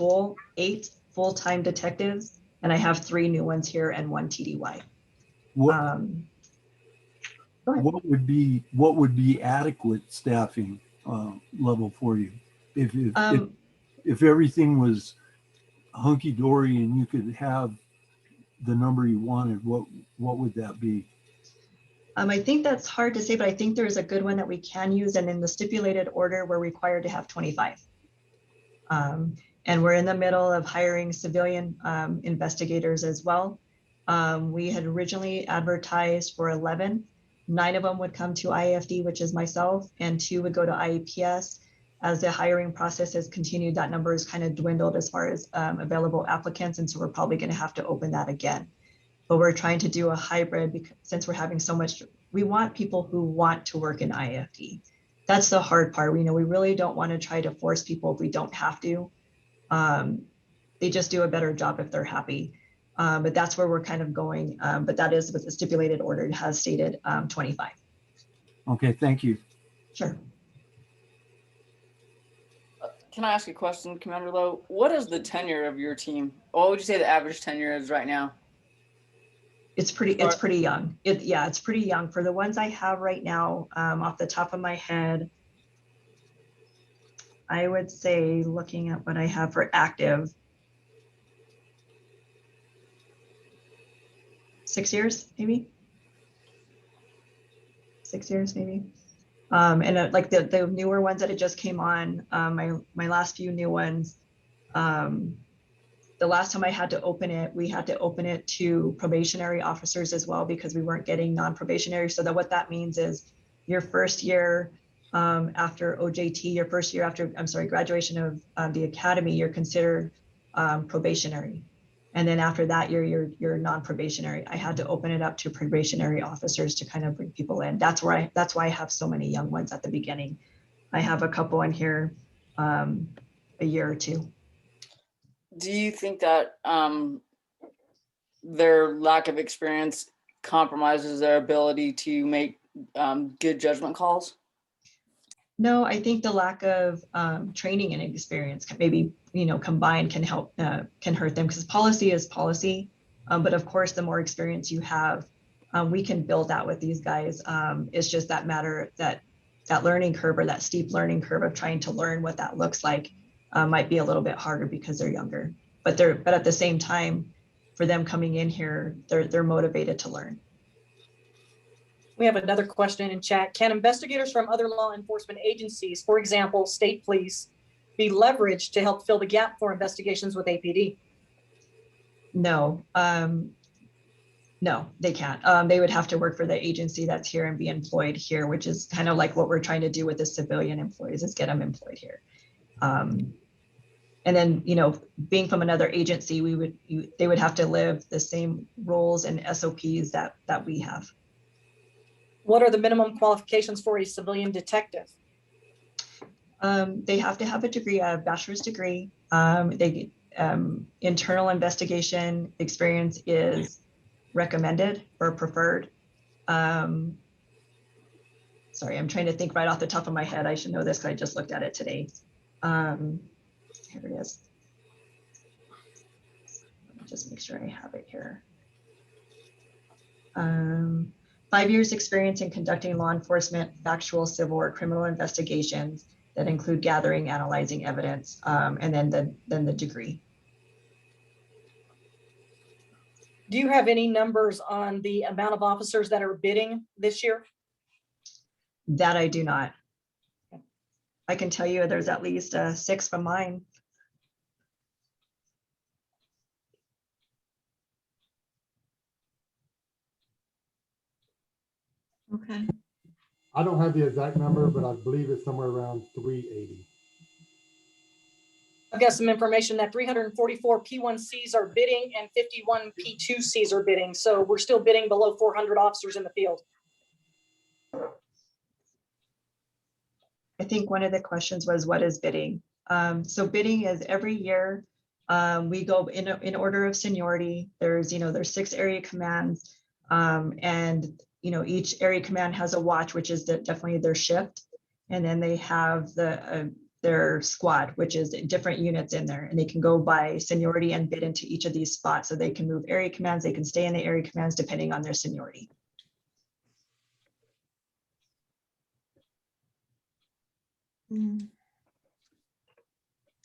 8 full-time detectives and I have 3 new ones here and 1 TDY.
What would be adequate staffing level for you? If everything was hunky-dory and you could have the number you wanted, what would that be?
I think that's hard to say, but I think there's a good one that we can use. And in the stipulated order, we're required to have 25. And we're in the middle of hiring civilian investigators as well. We had originally advertised for 11. 9 of them would come to IAFD, which is myself, and 2 would go to IAPS. As the hiring process has continued, that number has kind of dwindled as far as available applicants. And so we're probably going to have to open that again. But we're trying to do a hybrid because since we're having so much, we want people who want to work in IAFD. That's the hard part. We really don't want to try to force people if we don't have to. They just do a better job if they're happy. But that's where we're kind of going. But that is what the stipulated order has stated, 25.
Okay, thank you.
Sure.
Can I ask a question, Commander Lowe? What is the tenure of your team? What would you say the average tenure is right now?
It's pretty young. It's pretty young. For the ones I have right now, off the top of my head, I would say, looking at what I have for active, 6 years, maybe. 6 years, maybe. And like the newer ones that it just came on, my last few new ones, the last time I had to open it, we had to open it to probationary officers as well because we weren't getting non-probationary. So that what that means is your first year after OJT, your first year after, graduation of the academy, you're considered probationary. And then after that year, you're non-probationary. I had to open it up to probationary officers to kind of bring people in. That's why I have so many young ones at the beginning. I have a couple in here a year or 2.
Do you think that their lack of experience compromises their ability to make good judgment calls?
No, I think the lack of training and experience maybe, combined can help, can hurt them because policy is policy. But of course, the more experience you have, we can build that with these guys. It's just that matter that learning curve or that steep learning curve of trying to learn what that looks like might be a little bit harder because they're younger. But at the same time, for them coming in here, they're motivated to learn.
We have another question in chat. Can investigators from other law enforcement agencies, for example, state police, be leveraged to help fill the gap for investigations with APD?
No, no, they can't. They would have to work for the agency that's here and be employed here, which is kind of like what we're trying to do with the civilian employees is get them employed here. And then, being from another agency, they would have to live the same roles and SOPs that we have.
What are the minimum qualifications for a civilian detective?
They have to have a degree, a bachelor's degree. Internal investigation experience is recommended or preferred. Sorry, I'm trying to think right off the top of my head. I should know this because I just looked at it today. Here it is. Let me just make sure I have it here. 5 years experience in conducting law enforcement, factual, civil, or criminal investigations that include gathering, analyzing evidence, and then the degree.
Do you have any numbers on the amount of officers that are bidding this year?
That I do not. I can tell you there's at least 6 from mine.
Okay.
I don't have the exact number, but I believe it's somewhere around 380.
I've got some information that 344 P1Cs are bidding and 51 P2Cs are bidding. So we're still bidding below 400 officers in the field.
I think one of the questions was, what is bidding? So bidding is every year, we go in order of seniority. There's 6 area commands, and each area command has a watch, which is definitely their shift. And then they have their squad, which is different units in there, and they can go by seniority and bid into each of these spots. So they can move area commands, they can stay in the area commands depending on their seniority.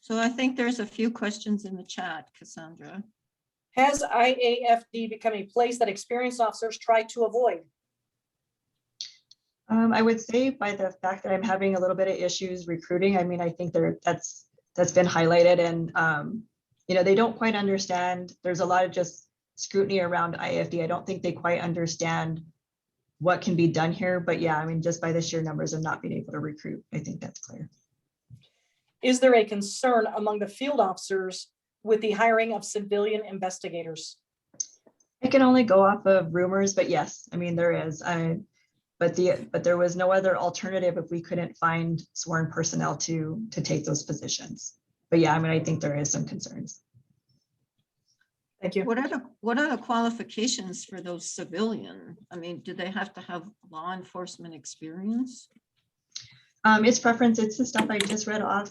So I think there's a few questions in the chat, Cassandra.
Has IAFD become a place that experienced officers try to avoid?
I would say by the fact that I'm having a little bit of issues recruiting, I mean, I think that's been highlighted, and they don't quite understand. There's a lot of just scrutiny around IAFD. I don't think they quite understand what can be done here, but yeah, I mean, just by the sheer numbers of not being able to recruit, I think that's clear.
Is there a concern among the field officers with the hiring of civilian investigators?
I can only go off of rumors, but yes, I mean, there is. But there was no other alternative if we couldn't find sworn personnel to take those positions. But yeah, I mean, I think there is some concerns.
Thank you.
What are the qualifications for those civilian? I mean, do they have to have law enforcement experience?
It's preference. It's the stuff I just read off.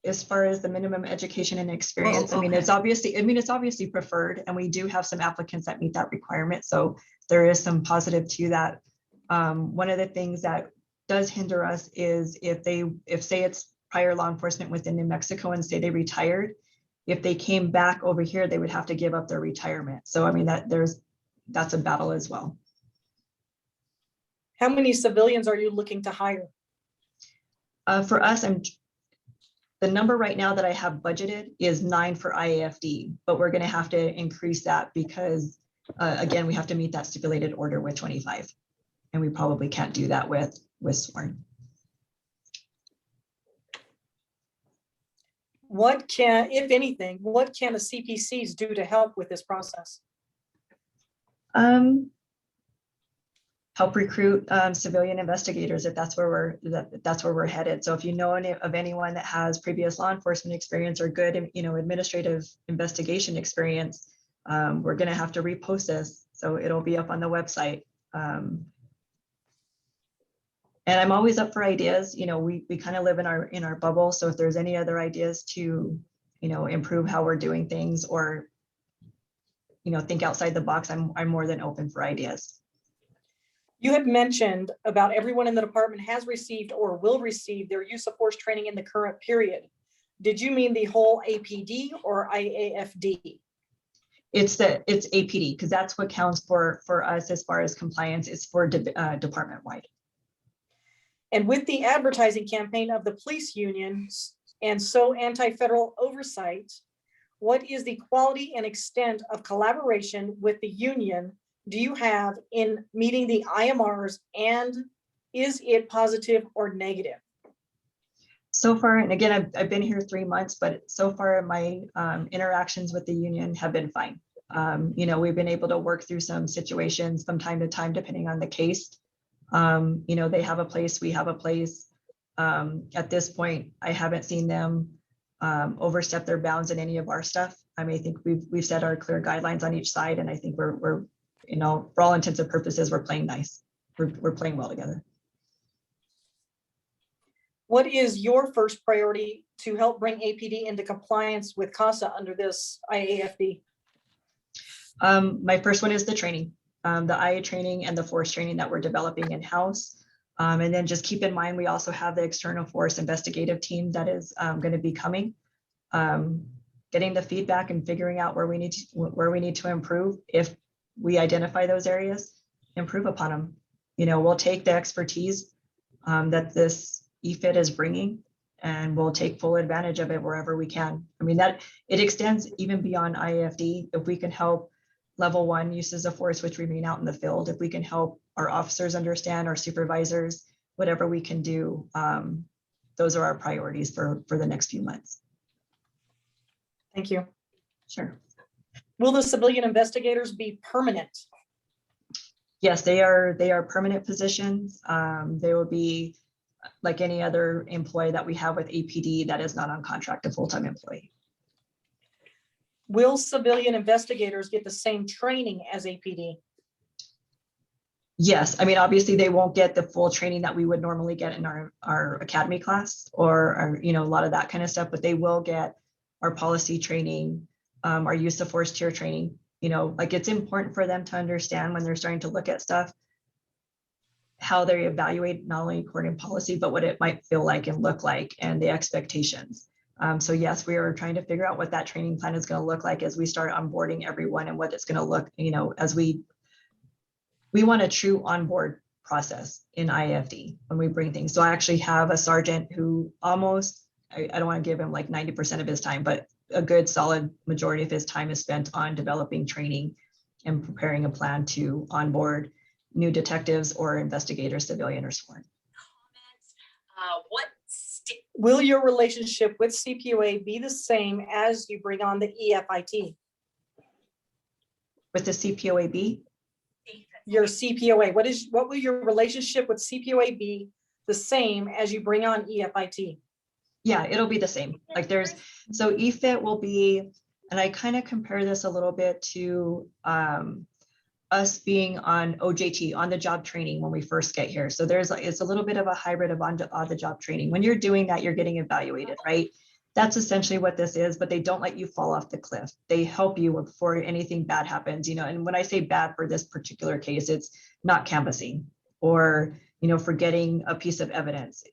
As far as the minimum education and experience,
Oh,
I mean,
okay.
it's obviously preferred, and we do have some applicants that meet that requirement. So there is some positive to that. One of the things that does hinder us is if say it's prior law enforcement within New Mexico and say they retired, if they came back over here, they would have to give up their retirement. So I mean, that's a battle as well.
How many civilians are you looking to hire?
For us, the number right now that I have budgeted is 9 for IAFD, but we're going to have to increase that because again, we have to meet that stipulated order with 25, and we probably can't do that with sworn.
What can, if anything, what can the CPCs do to help with this process?
Help recruit civilian investigators if that's where we're headed. So if you know of anyone that has previous law enforcement experience or good, administrative investigation experience, we're going to have to repost this, so it'll be up on the website. And I'm always up for ideas. We kind of live in our bubble. So if there's any other ideas to, improve how we're doing things or, think outside the box, I'm more than open for ideas.
You had mentioned about everyone in the department has received or will receive their use of force training in the current period. Did you mean the whole APD or IAFD?
It's APD, because that's what counts for us as far as compliance is for department wide.
And with the advertising campaign of the police unions and so anti-federal oversight, what is the quality and extent of collaboration with the union do you have in meeting the IMRs, and is it positive or negative?
So far, and again, I've been here 3 months, but so far my interactions with the union have been fine. We've been able to work through some situations from time to time, depending on the case. They have a place, we have a place. At this point, I haven't seen them overstep their bounds in any of our stuff. I mean, I think we've set our clear guidelines on each side, and I think we're for all intents and purposes, we're playing nice. We're playing well together.
What is your first priority to help bring APD into compliance with CASA under this IAFD?
My first one is the training, the IA training and the force training that we're developing in-house. And then just keep in mind, we also have the external force investigative team that is going to be coming. Getting the feedback and figuring out where we need to improve. If we identify those areas, improve upon them. We'll take the expertise that this EFIT is bringing, and we'll take full advantage of it wherever we can. I mean, that it extends even beyond IAFD. If we can help level 1 uses of force, which remain out in the field, if we can help our officers understand, our supervisors, whatever we can do, those are our priorities for the next few months.
Thank you.
Sure.
Will the civilian investigators be permanent?
Yes, they are permanent positions. They will be like any other employee that we have with APD that is not on contract, a full-time employee.
Will civilian investigators get the same training as APD?
Yes, I mean, obviously they won't get the full training that we would normally get in our academy class or our, a lot of that kind of stuff, but they will get our policy training, our use of force tier training. Like it's important for them to understand when they're starting to look at stuff, how they evaluate not only court and policy, but what it might feel like and look like and the expectations. So yes, we are trying to figure out what that training plan is going to look like as we start onboarding everyone and what it's going to look, as we want a true onboard process in IFD when we bring things. So I actually have a sergeant who almost, I don't want to give him like 90% of his time, but a good solid majority of his time is spent on developing training and preparing a plan to onboard new detectives or investigators, civilian or sworn.
Will your relationship with CPOA be the same as you bring on the EFIT?
With the CPOA be?
Your CPOA, what will your relationship with CPOA be the same as you bring on EFIT?
Yeah, it'll be the same. Like so EFIT will be, and I kind of compare this a little bit to us being on OJT, on the job training when we first get here. So it's a little bit of a hybrid of on the job training. When you're doing that, you're getting evaluated, right? That's essentially what this is, but they don't let you fall off the cliff. They help you before anything bad happens, and when I say bad for this particular case, it's not canvassing or, forgetting a piece of evidence.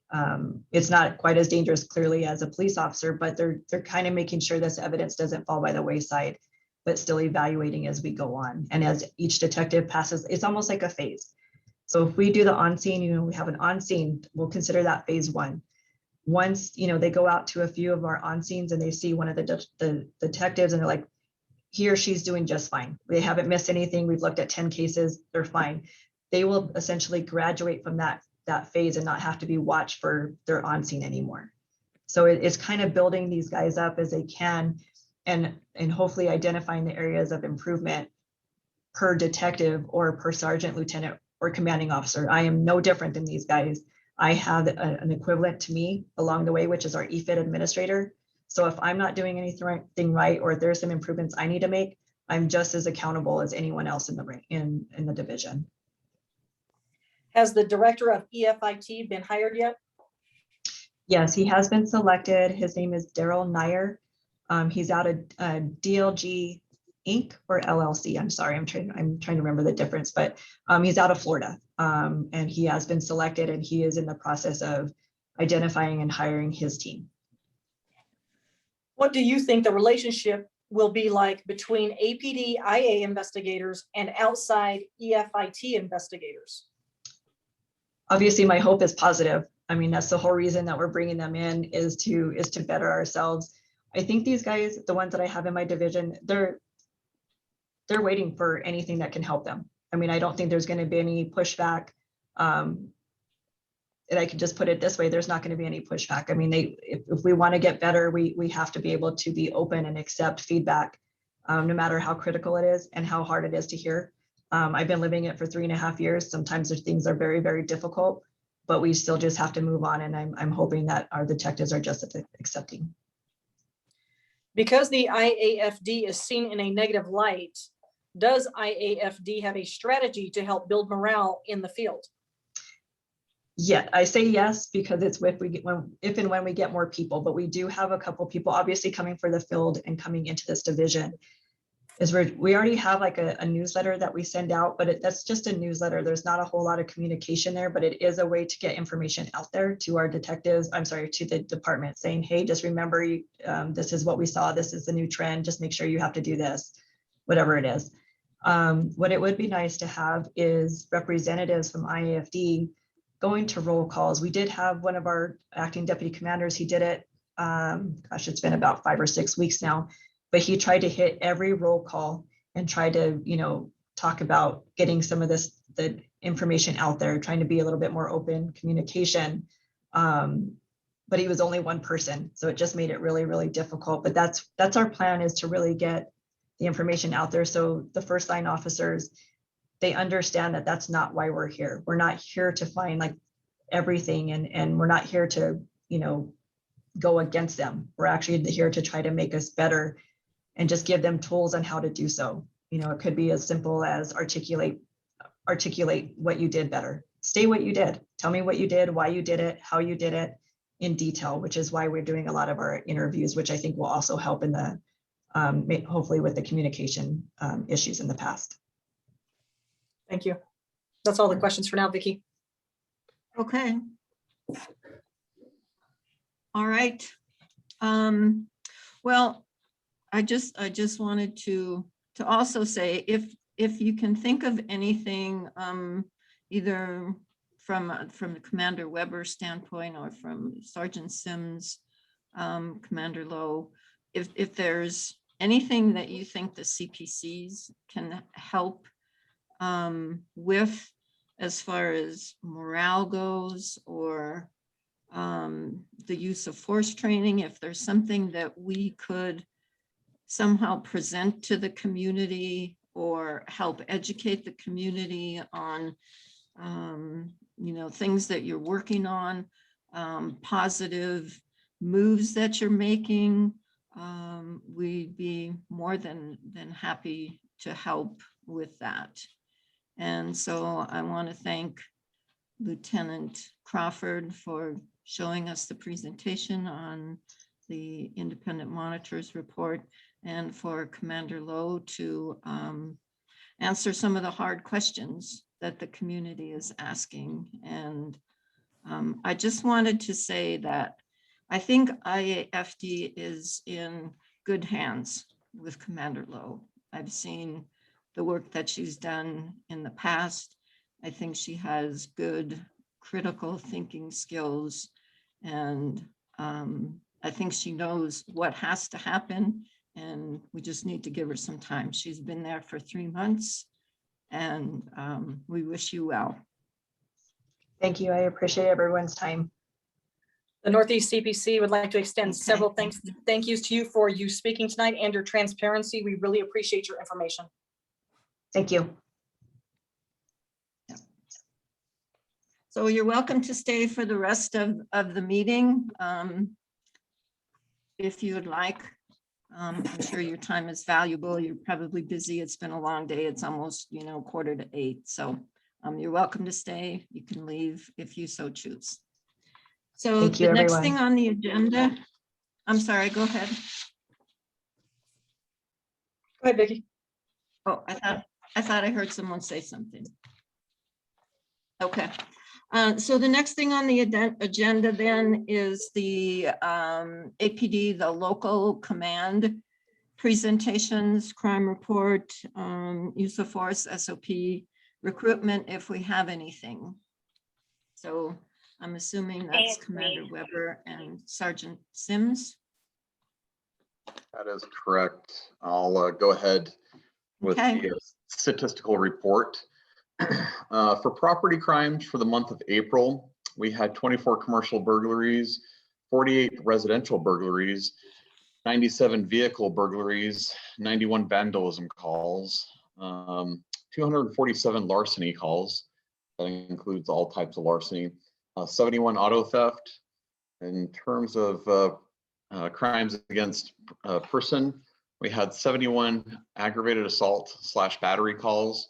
It's not quite as dangerous clearly as a police officer, but they're kind of making sure this evidence doesn't fall by the wayside, but still evaluating as we go on. And as each detective passes, it's almost like a phase. So if we do the on-scene, we have an on-scene, we'll consider that phase one. Once, they go out to a few of our on-scenes and they see one of the detectives and they're like, he or she's doing just fine. They haven't missed anything. We've looked at 10 cases, they're fine. They will essentially graduate from that phase and not have to be watched for their on-scene anymore. So it's kind of building these guys up as they can and hopefully identifying the areas of improvement per detective or per sergeant, lieutenant, or commanding officer. I am no different than these guys. I have an equivalent to me along the way, which is our EFIT administrator. So if I'm not doing anything right, or if there's some improvements I need to make, I'm just as accountable as anyone else in the division.
Has the director of EFIT been hired yet?
Yes, he has been selected. His name is Daryl Nyer. He's out of DLG Inc. or LLC. I'm sorry, I'm trying to remember the difference, but he's out of Florida, and he has been selected, and he is in the process of identifying and hiring his team.
What do you think the relationship will be like between APD IA investigators and outside EFIT investigators?
Obviously, my hope is positive. I mean, that's the whole reason that we're bringing them in is to better ourselves. I think these guys, the ones that I have in my division, they're waiting for anything that can help them. I mean, I don't think there's going to be any pushback. And I can just put it this way, there's not going to be any pushback. I mean, if we want to get better, we have to be able to be open and accept feedback, no matter how critical it is and how hard it is to hear. I've been living it for 3.5 years. Sometimes things are very, very difficult, but we still just have to move on. And I'm hoping that our detectives are just accepting.
Because the IAFD is seen in a negative light, does IAFD have a strategy to help build morale in the field?
Yeah, I say yes, because it's if and when we get more people, but we do have a couple people obviously coming for the field and coming into this division. We already have like a newsletter that we send out, but that's just a newsletter. There's not a whole lot of communication there, but it is a way to get information out there to our detectives, to the department saying, hey, just remember, this is what we saw. This is the new trend. Just make sure you have to do this, whatever it is. What it would be nice to have is representatives from IAFD going to roll calls. We did have one of our acting deputy commanders. He did it, it's been about 5 or 6 weeks now, but he tried to hit every roll call and try to, talk about getting some of the information out there, trying to be a little bit more open communication. but he was only one person. So it just made it really, really difficult. But that's our plan, is to really get the information out there. So the first line officers, they understand that that's not why we're here. We're not here to find like everything, and we're not here to, go against them. We're actually here to try to make us better and just give them tools on how to do so. It could be as simple as articulate what you did better. Say what you did. Tell me what you did, why you did it, how you did it in detail, which is why we're doing a lot of our interviews, which I think will also help in the hopefully with the communication issues in the past.
Thank you. That's all the questions for now, Vicki.
Okay. All right. Well, I just wanted to also say, if you can think of anything, either from the Commander Weber standpoint or from Sergeant Sims, Commander Lowe, if there's anything that you think the CPCs can help with as far as morale goes, or the use of force training, if there's something that we could somehow present to the community or help educate the community on, things that you're working on, positive moves that you're making, we'd be more than happy to help with that. And so I want to thank Lieutenant Crawford for showing us the presentation on the independent monitors report, and for Commander Lowe to answer some of the hard questions that the community is asking. And I just wanted to say that I think IAFD is in good hands with Commander Lowe. I've seen the work that she's done in the past. I think she has good critical thinking skills, and I think she knows what has to happen, and we just need to give her some time. She's been there for 3 months, and we wish you well.
Thank you. I appreciate everyone's time.
The Northeast CPC would like to extend several thank yous to you for you speaking tonight and your transparency. We really appreciate your information.
Thank you.
So you're welcome to stay for the rest of the meeting. If you would like. I'm sure your time is valuable. You're probably busy. It's been a long day. It's almost, 7:45. So you're welcome to stay. You can leave if you so choose. So
Thank you,
the next
everyone.
thing on the agenda, I'm sorry, go ahead.
Go ahead, Vicki.
Oh, I thought I heard someone say something. Okay. So the next thing on the agenda then is the APD, the local command presentations, crime report, use of force, SOP, recruitment, if we have anything. So I'm assuming that's Commander Weber and Sergeant Sims.
That is correct. I'll go ahead with the statistical report. For property crimes for the month of April, we had 24 commercial burglaries, 48 residential burglaries, 97 vehicle burglaries, 91 vandalism calls, 247 larceny calls. That includes all types of larceny, 71 auto theft. In terms of crimes against a person, we had 71 aggravated assault / battery calls,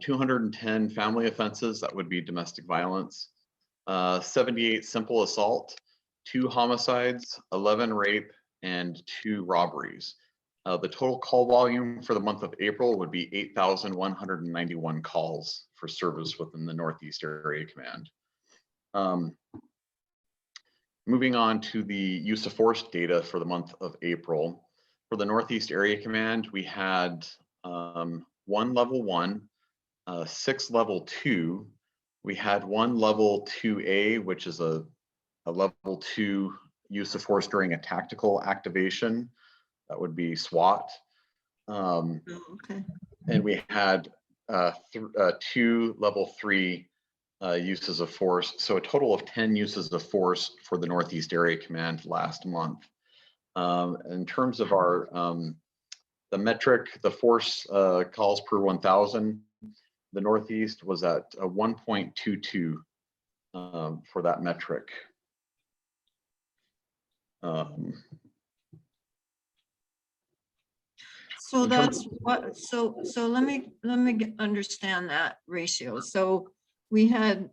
210 family offenses, that would be domestic violence, 78 simple assault, 2 homicides, 11 rape, and 2 robberies. The total call volume for the month of April would be 8,191 calls for service within the Northeast Area Command. Moving on to the use of force data for the month of April. For the Northeast Area Command, we had 1 level 1, 6 level 2. We had 1 level 2A, which is a level 2 use of force during a tactical activation. That would be SWAT.
Okay.
And we had 2 level 3 uses of force. So a total of 10 uses of force for the Northeast Area Command last month. In terms of our the metric, the force calls per 1,000, the Northeast was at 1.22 for that metric.
So that's what, so let me understand that ratio. So we had,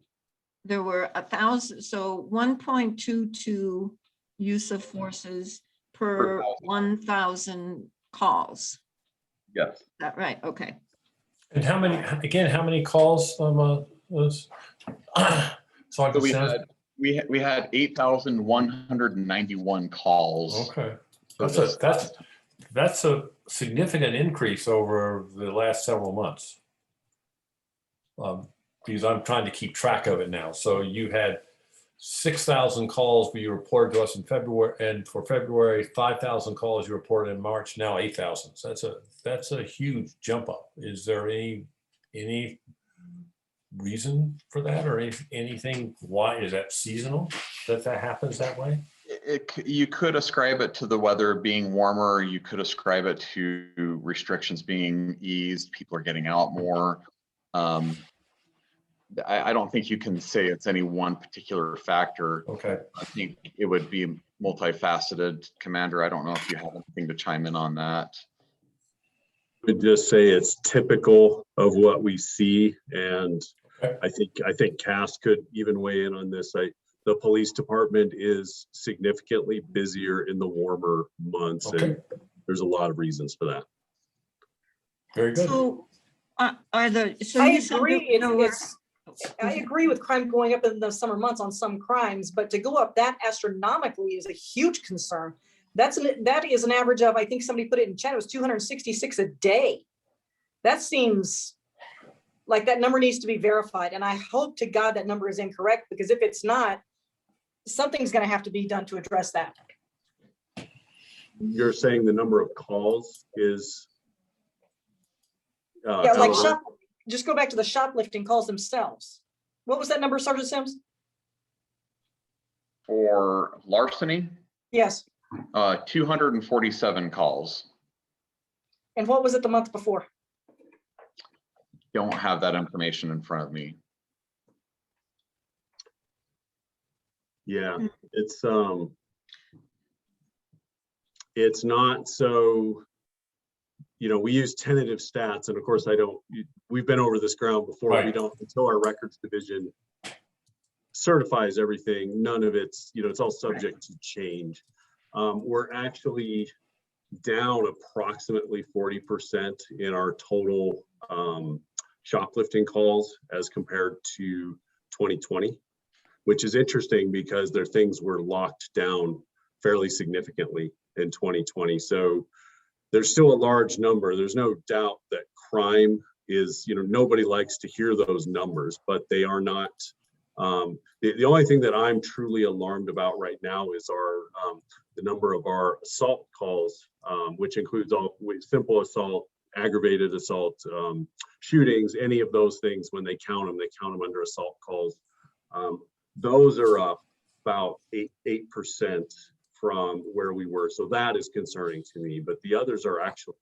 there were 1,000, so 1.22 use of forces per 1,000 calls.
Yes.
Is that right? Okay.
And how many, again, how many calls was? So I
So
could
we had 8,191 calls.
Okay.
for
That's a significant increase over the last several months. Because I'm trying to keep track of it now. So you had 6,000 calls you reported to us in February, and for February, 5,000 calls you reported in March, now 8,000. So that's a huge jump up. Is there any reason for that, or anything? Why is that seasonal that happens that way?
You could ascribe it to the weather being warmer. You could ascribe it to restrictions being eased. People are getting out more. I don't think you can say it's any one particular factor.
Okay.
I think it would be multifaceted. Commander, I don't know if you have anything to chime in on that.
I would just say it's typical of what we see, and
okay.
I think Cass could even weigh in on this. The police department is significantly busier in the warmer months,
Okay.
and there's a lot of reasons for that.
Very good.
So
I agree with crime going up in the summer months on some crimes, but to go up that astronomically is a huge concern. That is an average of, I think somebody put it in chat, it was 266 a day. That seems like that number needs to be verified. And I hope to God that number is incorrect, because if it's not, something's going to have to be done to address that.
You're saying the number of calls is
yeah, like just go back to the shoplifting calls themselves. What was that number, Sergeant Sims?
For larceny?
Yes.
247 calls.
And what was it the month before?
Don't have that information in front of me.
Yeah, it's not so, we use tentative stats, and of course we've been over this ground before.
Right.
We don't, until our records division certifies everything, none of it's, it's all subject to change. We're actually down approximately 40% in our total shoplifting calls as compared to 2020, which is interesting because their things were locked down fairly significantly in 2020. So there's still a large number. There's no doubt that crime is, nobody likes to hear those numbers, but they are not. The only thing that I'm truly alarmed about right now is the number of our assault calls, which includes all simple assault, aggravated assault, shootings, any of those things. When they count them under assault calls. Those are up about 8% from where we were. So that is concerning to me, but the others are actually.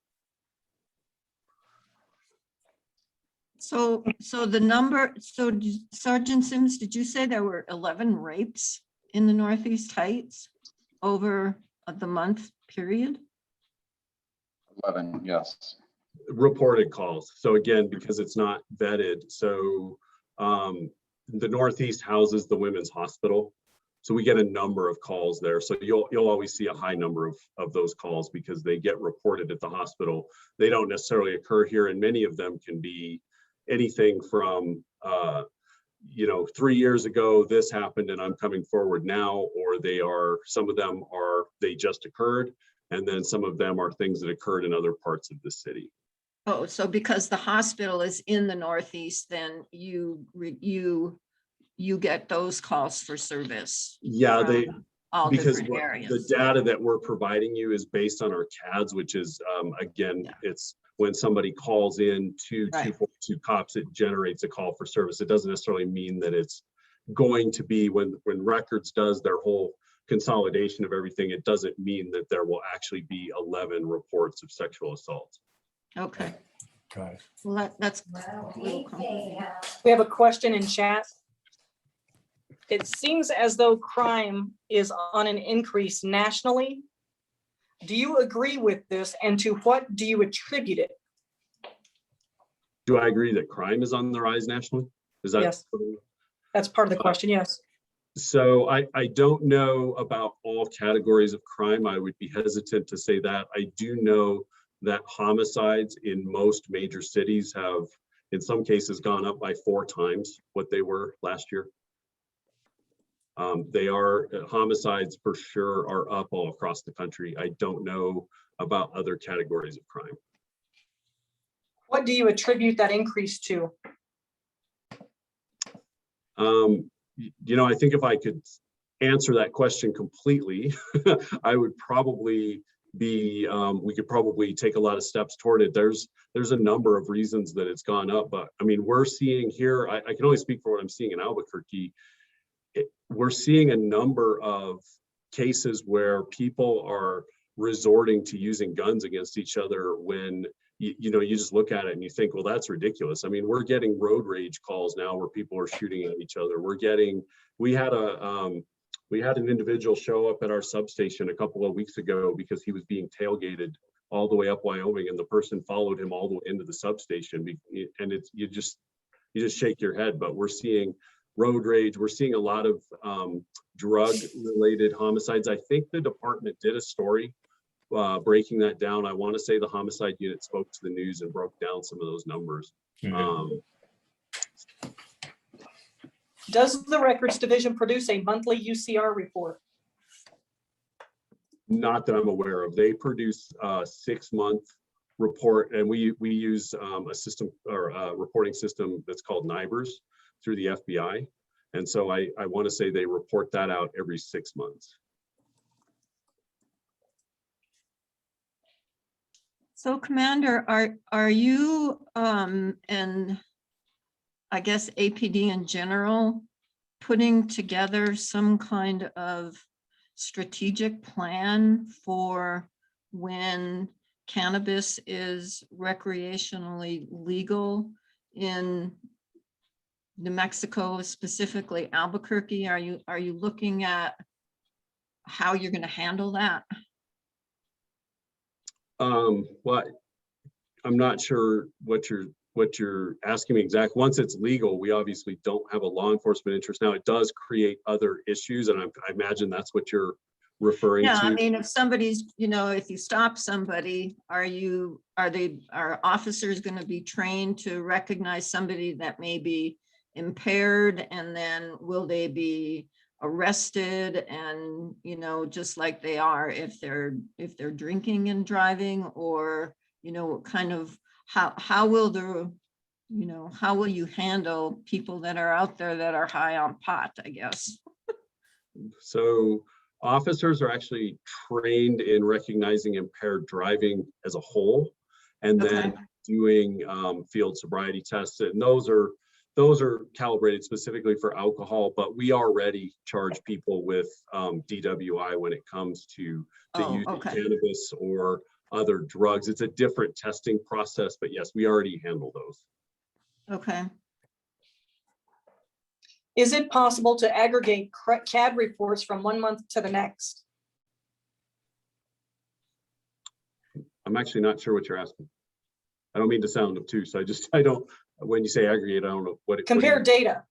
So the number, Sergeant Sims, did you say there were 11 rapes in the Northeast Heights over the month period?
11, yes.
Reported calls. So again, because it's not vetted. So the Northeast houses the women's hospital. So we get a number of calls there. So you'll always see a high number of those calls because they get reported at the hospital. They don't necessarily occur here, and many of them can be anything from 3 years ago this happened and I'm coming forward now, or some of them they just occurred, and then some of them are things that occurred in other parts of the city.
Oh, so because the hospital is in the Northeast, then you get those calls for service.
Yeah,
all
because
different areas.
The data that we're providing you is based on our CADs, which is again, it's when somebody calls in to
Right.
242 cops, it generates a call for service. It doesn't necessarily mean that it's going to be when records does their whole consolidation of everything, it doesn't mean that there will actually be 11 reports of sexual assault.
Okay,
Okay.
well, that's a little complicated.
We have a question in chat. It seems as though crime is on an increase nationally. Do you agree with this, and to what do you attribute it?
Do I agree that crime is on the rise nationally? Is that?
Yes. That's part of the question, yes.
So I don't know about all categories of crime. I would be hesitant to say that. I do know that homicides in most major cities have, in some cases, gone up by 4 times what they were last year. Homicides for sure are up all across the country. I don't know about other categories of crime.
What do you attribute that increase to?
I think if I could answer that question completely, I would probably be, we could probably take a lot of steps toward it. There's a number of reasons that it's gone up, but I mean, we're seeing here, I can only speak for what I'm seeing in Albuquerque. We're seeing a number of cases where people are resorting to using guns against each other when you just look at it and you think, well, that's ridiculous. I mean, we're getting road rage calls now where people are shooting at each other. We had an individual show up at our substation a couple of weeks ago because he was being tailgated all the way up Wyoming, and the person followed him all the way into the substation. And you just shake your head. But we're seeing road rage. We're seeing a lot of drug-related homicides. I think the department did a story breaking that down. I want to say the homicide unit spoke to the news and broke down some of those numbers.
Does the Records Division produce a monthly UCR report?
Not that I'm aware of. They produce a 6-month report, and we use a system or a reporting system that's called NIBRS through the FBI. And so I want to say they report that out every 6 months.
So Commander, are you and I guess APD in general putting together some kind of strategic plan for when cannabis is recreationally legal in New Mexico, specifically Albuquerque? Are you looking at how you're going to handle that?
Well, I'm not sure what you're asking me exactly. Once it's legal, we obviously don't have a law enforcement interest. Now, it does create other issues, and I imagine that's what you're referring to.
Yeah, I mean, if somebody's, if you stop somebody, are officers going to be trained to recognize somebody that may be impaired, and then will they be arrested and just like they are if they're drinking and driving, or kind of how will you handle people that are out there that are high on pot, I guess?
So officers are actually trained in recognizing impaired driving as a whole, and then doing field sobriety tests, and those are calibrated specifically for alcohol, but we already charge people with DWI when it comes to the use of cannabis or other drugs. It's a different testing process, but yes, we already handle those.
Okay.
Is it possible to aggregate CAD reports from one month to the next?
I'm actually not sure what you're asking. I don't mean to sound obtuse. I don't, when you say aggregate, I don't know what it
compare data.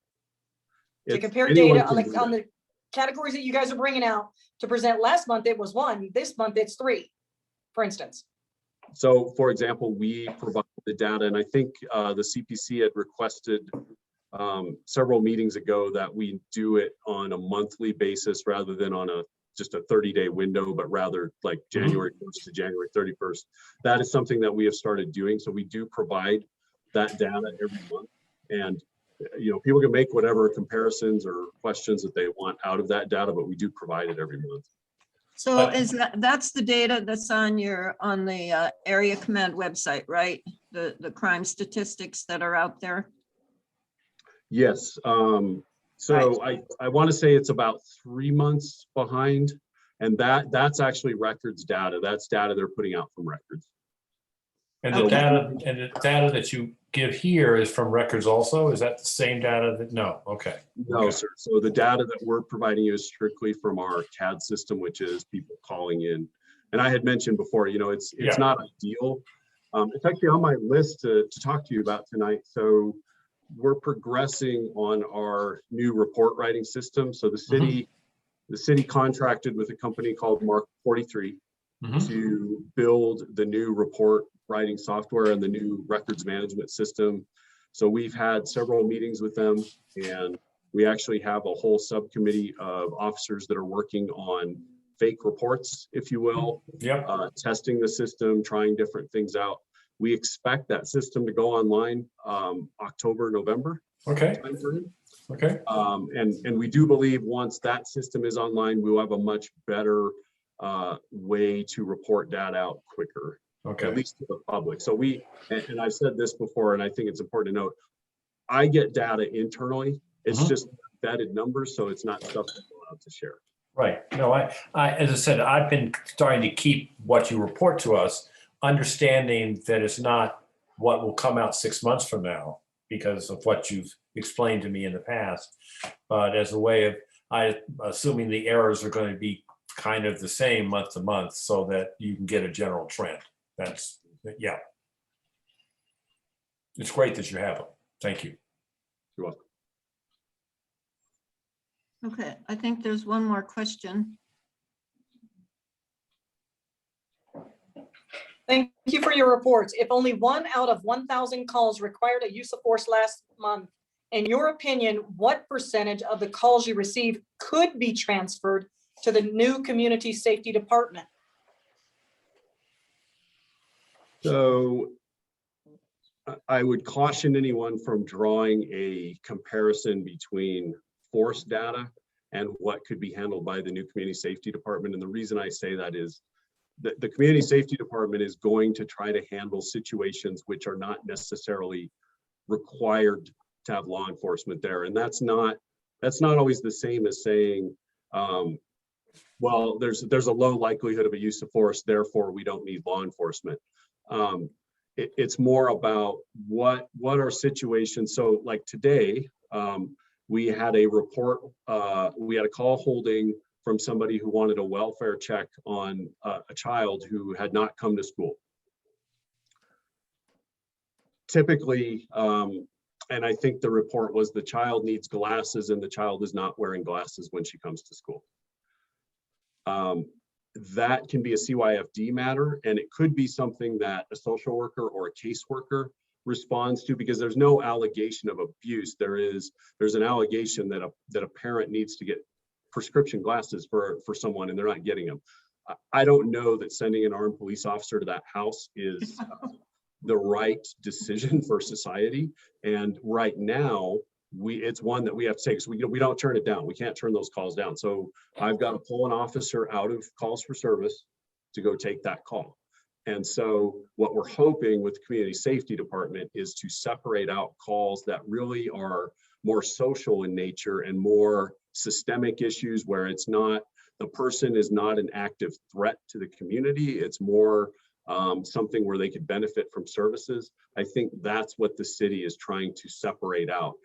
To compare data on the categories that you guys are bringing out to present. Last month it was 1, this month it's 3, for instance.
So for example, we provide the data, and I think the CPC had requested several meetings ago that we do it on a monthly basis rather than on just a 30-day window, but rather like January 1st to January 31st. That is something that we have started doing. So we do provide that data every month, and people can make whatever comparisons or questions that they want out of that data, but we do provide it every month.
So
But-
is that's the data that's on the area command website, right? The crime statistics that are out there?
Yes, so I want to say it's about 3 months behind, and that's actually records data. That's data they're putting out from records.
And the data that you give here is from records also? Is that the same data that, no, okay.
No,
Okay.
sir. So the data that we're providing you is strictly from our CAD system, which is people calling in. And I had mentioned before, you know, it's
Yeah.
not ideal. It's actually on my list to talk to you about tonight. So we're progressing on our new report writing system. So the city contracted with a company called Mark 43 to build the new report writing software and the new records management system. So we've had several meetings with them, and we actually have a whole subcommittee of officers that are working on fake reports, if you will.
Yep.
Testing the system, trying different things out. We expect that system to go online October, November.
Okay.
Timeframe.
Okay.
And we do believe once that system is online, we will have a much better way to report data out quicker.
Okay.
At least to the public. So and I've said this before, and I think it's important to note, I get data internally. It's just vetted numbers, so it's not stuff I'm allowed to share.
Right. No, I, as I said, I've been starting to keep what you report to us, understanding that it's not what will come out 6 months from now because of what you've explained to me in the past, but as a way of, assuming the errors are going to be kind of the same month to month so that you can get a general trend. That's, yeah. It's great that you have them. Thank you.
You're welcome.
Okay, I think there's one more question.
Thank you for your reports. If only 1 out of 1,000 calls required a use of force last month, in your opinion, what percentage of the calls you received could be transferred to the new community safety department?
So I would caution anyone from drawing a comparison between force data and what could be handled by the new community safety department. And the reason I say that is that the community safety department is going to try to handle situations which are not necessarily required to have law enforcement there. And that's not always the same as saying, well, there's a low likelihood of a use of force, therefore we don't need law enforcement. It's more about what are situations. So like today, we had a report, we had a call holding from somebody who wanted a welfare check on a child who had not come to school. Typically, and I think the report was the child needs glasses and the child is not wearing glasses when she comes to school. That can be a CYFD matter, and it could be something that a social worker or a caseworker responds to, because there's no allegation of abuse. There's an allegation that a parent needs to get prescription glasses for someone and they're not getting them. I don't know that sending an armed police officer to that house is the right decision for society. And right now, it's one that we have to take. So we don't turn it down. We can't turn those calls down. So I've got to pull an officer out of calls for service to go take that call. And so what we're hoping with the community safety department is to separate out calls that really are more social in nature and more systemic issues where it's not, the person is not an active threat to the community. It's more something where they could benefit from services. I think that's what the city is trying to separate out.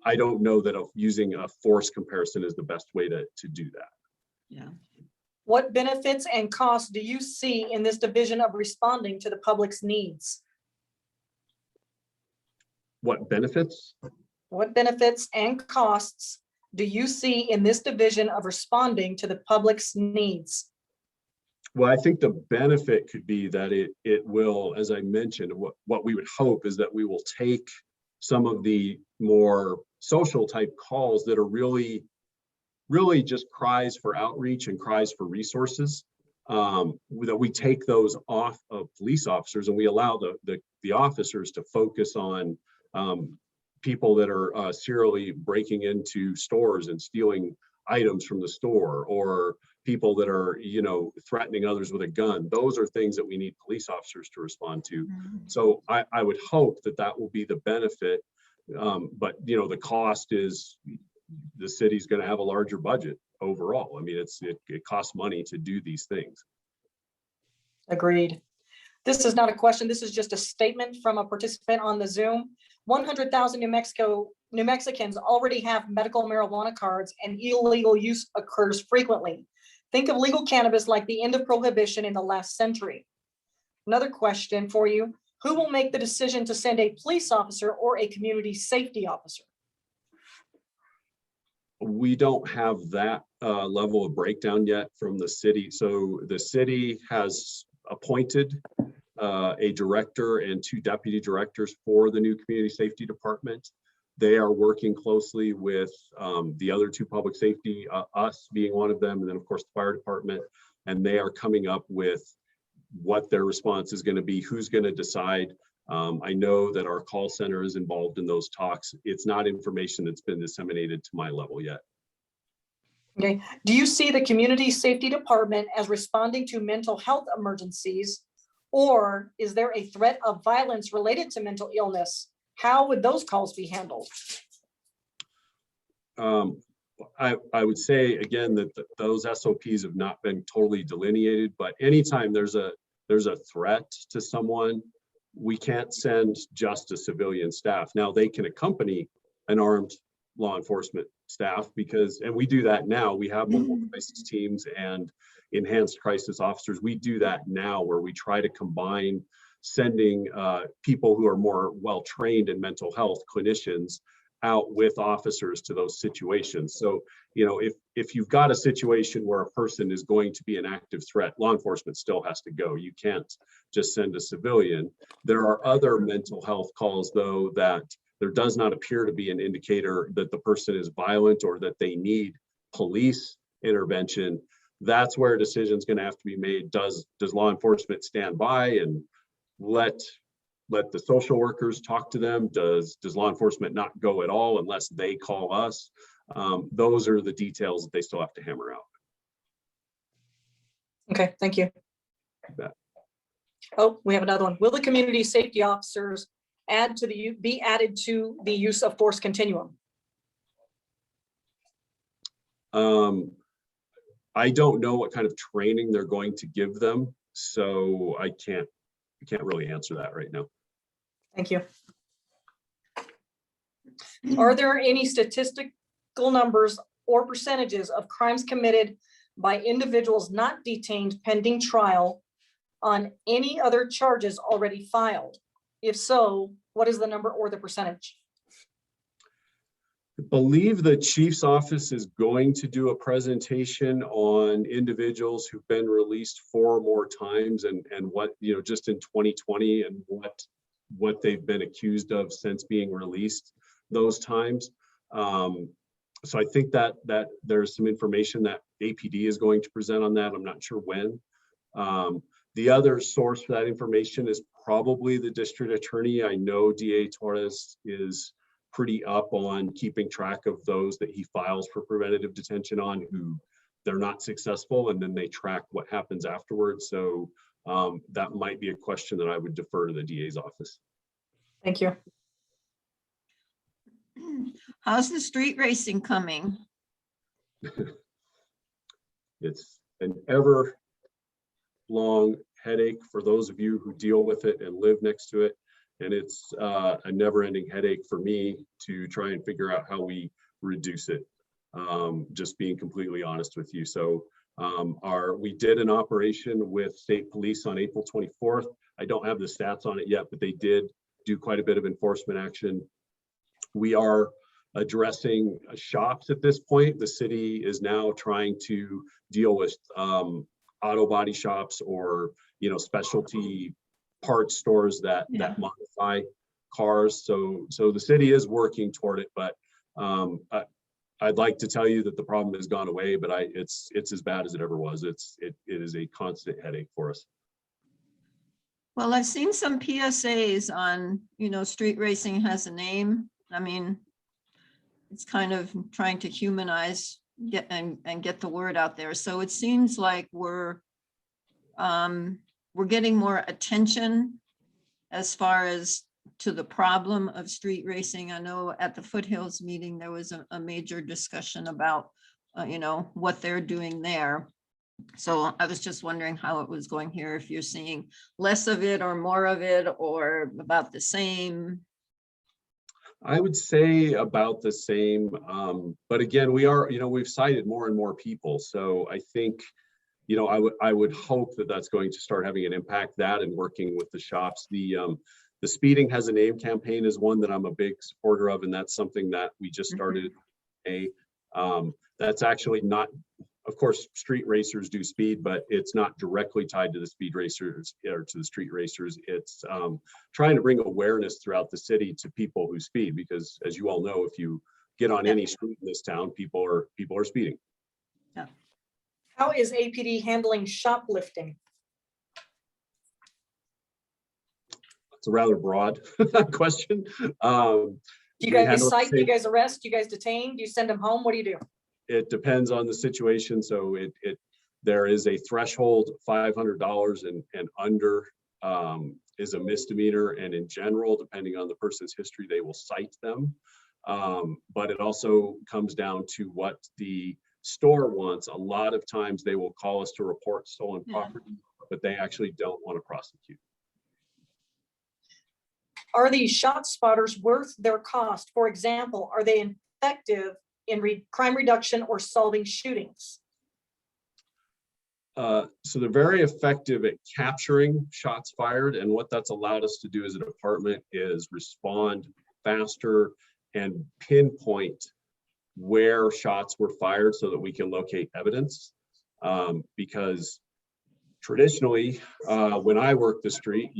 I don't know that using a force comparison is the best way to do that.
Yeah.
What benefits and costs do you see in this division of responding to the public's needs?
What benefits?
What benefits and costs do you see in this division of responding to the public's needs?
Well, I think the benefit could be that it will, as I mentioned, what we would hope is that we will take some of the more social type calls that are really just cries for outreach and cries for resources, that we take those off of police officers and we allow the officers to focus on people that are serially breaking into stores and stealing items from the store, or people that are, threatening others with a gun. Those are things that we need police officers to respond to. So I would hope that that will be the benefit. But the cost is the city's going to have a larger budget overall. I mean, it costs money to do these things.
Agreed. This is not a question. This is just a statement from a participant on the Zoom. 100,000 New Mexicans already have medical marijuana cards, and illegal use occurs frequently. Think of legal cannabis like the end of prohibition in the last century. Another question for you. Who will make the decision to send a police officer or a community safety officer?
We don't have that level of breakdown yet from the city. So the city has appointed a director and 2 deputy directors for the new community safety department. They are working closely with the other 2 public safety, us being one of them, and then of course the fire department, and they are coming up with what their response is going to be, who's going to decide. I know that our call center is involved in those talks. It's not information that's been disseminated to my level yet.
Okay. Do you see the community safety department as responding to mental health emergencies, or is there a threat of violence related to mental illness? How would those calls be handled?
I would say again that those SOPs have not been totally delineated, but anytime there's a threat to someone, we can't send just a civilian staff. Now they can accompany an armed law enforcement staff and we do that now. We have mobile crisis teams and enhanced crisis officers. We do that now where we try to combine sending people who are more well-trained in mental health, clinicians, out with officers to those situations. So, if you've got a situation where a person is going to be an active threat, law enforcement still has to go. You can't just send a civilian. There are other mental health calls, though, that there does not appear to be an indicator that the person is violent or that they need police intervention. That's where a decision is going to have to be made. Does law enforcement stand by and let the social workers talk to them? Does law enforcement not go at all unless they call us? Those are the details that they still have to hammer out.
Okay, thank you.
You bet.
Oh, we have another one. Will the community safety officers be added to the use of force continuum?
I don't know what kind of training they're going to give them, so I can't really answer that right now.
Thank you. Are there any statistical numbers or percentages of crimes committed by individuals not detained pending trial on any other charges already filed? If so, what is the number or the percentage?
I believe the chief's office is going to do a presentation on individuals who've been released 4 or more times and what, just in 2020 and what they've been accused of since being released those times. So I think that there's some information that APD is going to present on that. I'm not sure when. The other source for that information is probably the district attorney. I know DA Torres is pretty up on keeping track of those that he files for preventative detention on who they're not successful, and then they track what happens afterwards. So that might be a question that I would defer to the DA's office.
Thank you.
How's the street racing coming?
It's an ever long headache for those of you who deal with it and live next to it. And it's a never-ending headache for me to try and figure out how we reduce it. Just being completely honest with you. So we did an operation with state police on April 24th. I don't have the stats on it yet, but they did do quite a bit of enforcement action. We are addressing shops at this point. The city is now trying to deal with auto body shops or specialty parts stores that modify cars. So the city is working toward it, but I'd like to tell you that the problem has gone away, but it's as bad as it ever was. It is a constant headache for us.
Well, I've seen some PSAs on, street racing has a name. I mean, it's kind of trying to humanize get the word out there. So it seems like we're getting more attention as far as to the problem of street racing. I know at the Foothills meeting, there was a major discussion about, you know, what they're doing there. So I was just wondering how it was going here, if you're seeing less of it or more of it or about the same.
I would say about the same. But again, we are, you know, we've cited more and more people. So I think, you know, I would hope that that's going to start having an impact, that and working with the shops. The Speeding Has a Name campaign is one that I'm a big supporter of, and that's something that we just started. That's actually not, of course, street racers do speed, but it's not directly tied to the speed racers or to the street racers. It's trying to bring awareness throughout the city to people who speed, because as you all know, if you get on any street in this town, people are speeding.
Yeah.
How is APD handling shoplifting?
It's a rather broad question.
Do you guys cite? Do you guys arrest? Do you guys detain? Do you send them home? What do you do?
It depends on the situation. So there is a threshold, $500 and under is a misdemeanor. And in general, depending on the person's history, they will cite them. But it also comes down to what the store wants. A lot of times they will call us to report stolen property, but they actually don't want to prosecute.
Are these shot spotters worth their cost? For example, are they effective in crime reduction or solving shootings?
So they're very effective at capturing shots fired. And what that's allowed us to do as a department is respond faster and pinpoint where shots were fired so that we can locate evidence. Because traditionally, when I worked the street,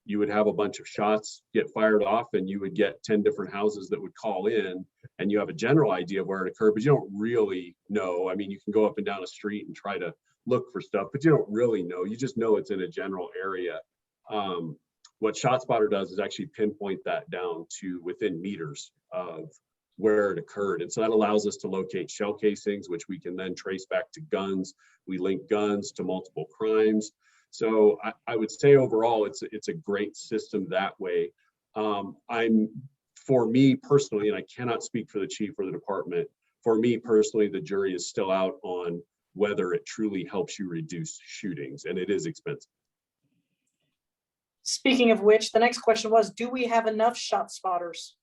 you would have a bunch of shots get fired off and you would get 10 different houses that would call in, and you have a general idea of where it occurred, but you don't really know. I mean, you can go up and down a street and try to look for stuff, but you don't really know. You just know it's in a general area. What ShotSpotter does is actually pinpoint that down to within meters of where it occurred. And so that allows us to locate shell casings, which we can then trace back to guns. We link guns to multiple crimes. So I would say overall, it's a great system that way. For me personally, and I cannot speak for the chief or the department, for me personally, the jury is still out on whether it truly helps you reduce shootings, and it is expensive.
Speaking of which, the next question was, do we have enough shot spotters?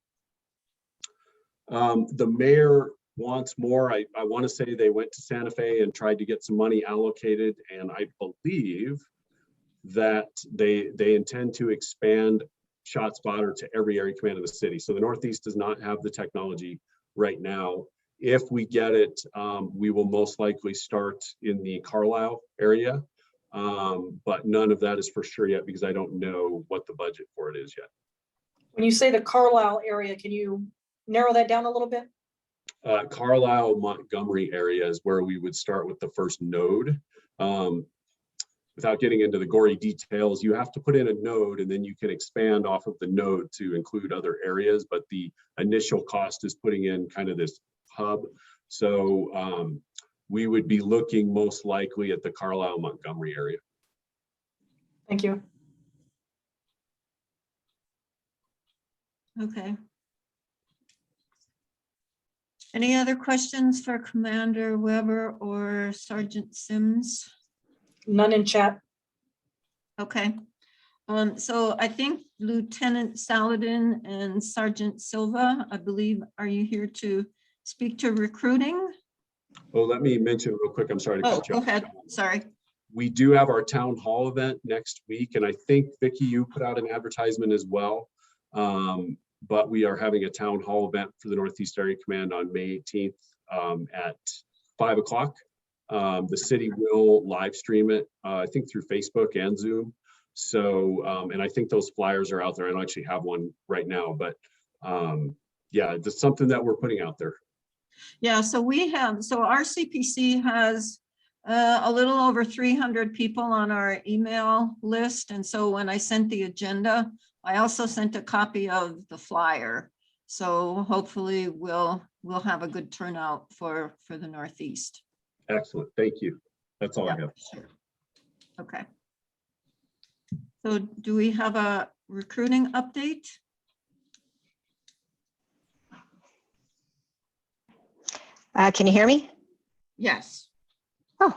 The mayor wants more. I want to say they went to Santa Fe and tried to get some money allocated, and I believe that they intend to expand ShotSpotter to every area command of the city. So the Northeast does not have the technology right now. If we get it, we will most likely start in the Carlisle area, but none of that is for sure yet because I don't know what the budget for it is yet.
When you say the Carlisle area, can you narrow that down a little bit?
Carlisle, Montgomery area is where we would start with the first node. Without getting into the gory details, you have to put in a node and then you can expand off of the node to include other areas, but the initial cost is putting in kind of this hub. So we would be looking most likely at the Carlisle, Montgomery area.
Thank you.
Okay. Any other questions for Commander Weber or Sergeant Sims?
None in chat.
Okay. So I think Lieutenant Saladin and Sergeant Silva, I believe, are you here to speak to recruiting?
Well, let me mention real quick. I'm sorry to cut you off.
Go ahead. Sorry.
We do have our town hall event next week, and I think Vicki, you put out an advertisement as well. But we are having a town hall event for the Northeast Area Command on May 18th at 5 o'clock. The city will live stream it, I think through Facebook and Zoom. So, and I think those flyers are out there. I don't actually have one right now, but yeah, it's something that we're putting out there.
Yeah, so our CPC has a little over 300 people on our email list. And so when I sent the agenda, I also sent a copy of the flyer. So hopefully we'll we'll have a good turnout for the Northeast.
Excellent. Thank you. That's all I
Yeah,
have.
sure. Okay. So do we have a recruiting update?
Can you hear me?
Yes.
Oh,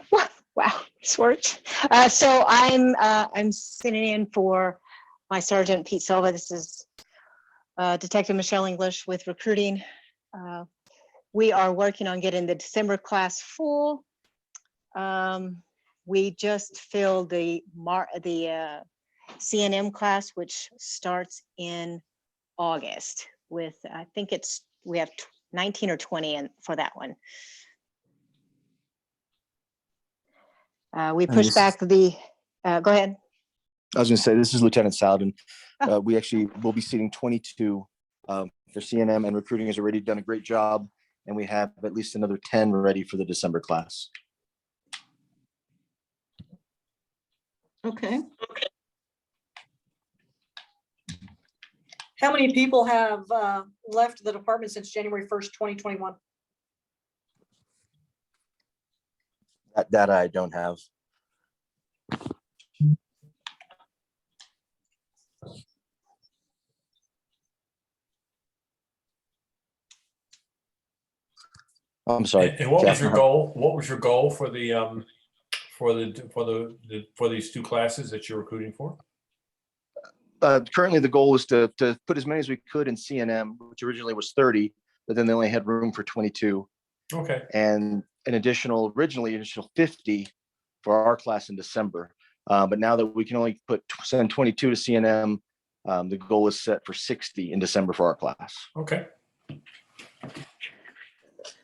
wow, this worked. So I'm sitting in for my Sergeant Pete Silva. This is Detective Michelle English with recruiting. We are working on getting the December class full. We just filled the CNM class, which starts in August with, I think we have 19 or 20 in for that one. We pushed back the, go ahead.
I was going to say, this is Lieutenant Saladin. We actually will be seating 22 for CNM, and recruiting has already done a great job. And we have at least another 10 ready for the December class.
Okay.
How many people have left the department since January 1st, 2021?
That data I don't have. I'm sorry.
And what was your goal? What was your goal for the for these two classes that you're recruiting for?
Currently, the goal is to put as many as we could in CNM, which originally was 30, but then they only had room for 22.
Okay.
And an additional 50 for our class in December. But now that we can only send 22 to CNM, the goal is set for 60 in December for our class.
Okay.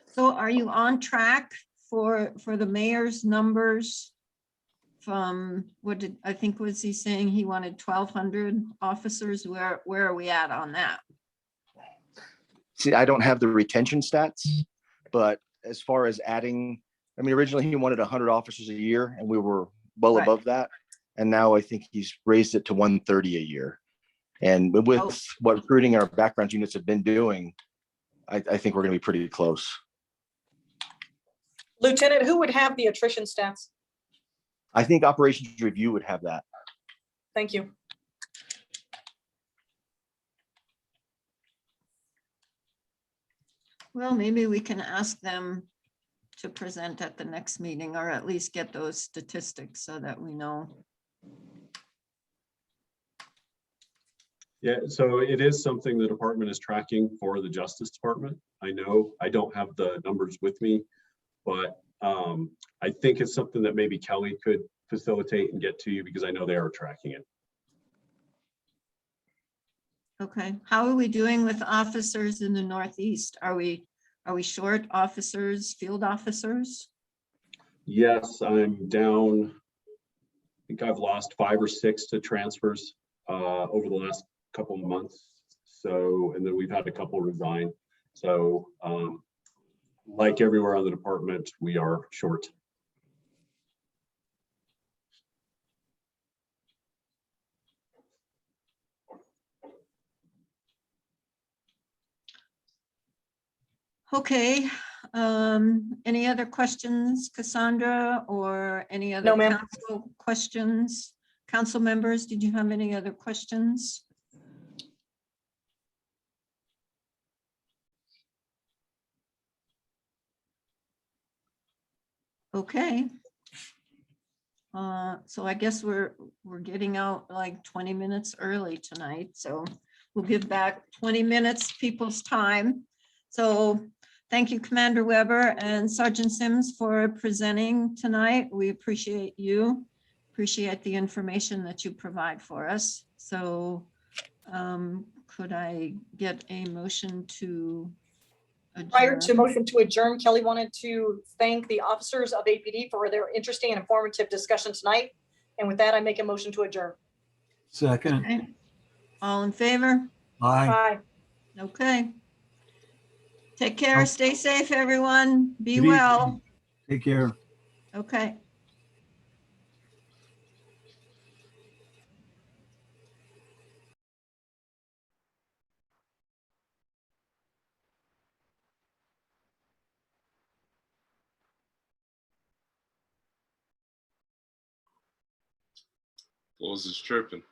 So are you on track for the mayor's numbers from, I think was he saying he wanted 1,200 officers? Where are we at on that?
See, I don't have the retention stats, but as far as adding, I mean, originally he wanted 100 officers a year and we were well
Right.
above that. And now I think he's raised it to 130 a year. And with what recruiting our background units have been doing, I think we're going to be pretty close.
Lieutenant, who would have the attrition stats?
I think operations review would have that.
Thank you.
Well, maybe we can ask them to present at the next meeting, or at least get those statistics so that we know.
Yeah, so it is something the department is tracking for the Justice Department. I know I don't have the numbers with me, but I think it's something that maybe Kelly could facilitate and get to you, because I know they are tracking it.
Okay, how are we doing with officers in the Northeast? Are we short officers, field officers?
Yes, I'm down. I think I've lost 5 or 6 to transfers over the last couple of months. So, and then we've had a couple resign. So like everywhere on the department, we are short.
Okay, any other questions, Cassandra, or any other
No, ma'am.
council questions? Council members, did you have any other questions? Okay. So I guess we're getting out like 20 minutes early tonight, so we'll give back 20 minutes people's time. So thank you, Commander Weber and Sergeant Sims, for presenting tonight. We appreciate you, appreciate the information that you provide for us. So could I get a motion to
Prior
adjourn?
to motion to adjourn, Kelly wanted to thank the officers of APD for their interesting and informative discussion tonight. And with that, I make a motion to adjourn.
Second.
Okay. All in favor?
Aye.
Bye.
Okay. Take care, stay safe, everyone. Be
Good evening.
well.
Take care.
Okay.
Bulls is tripping.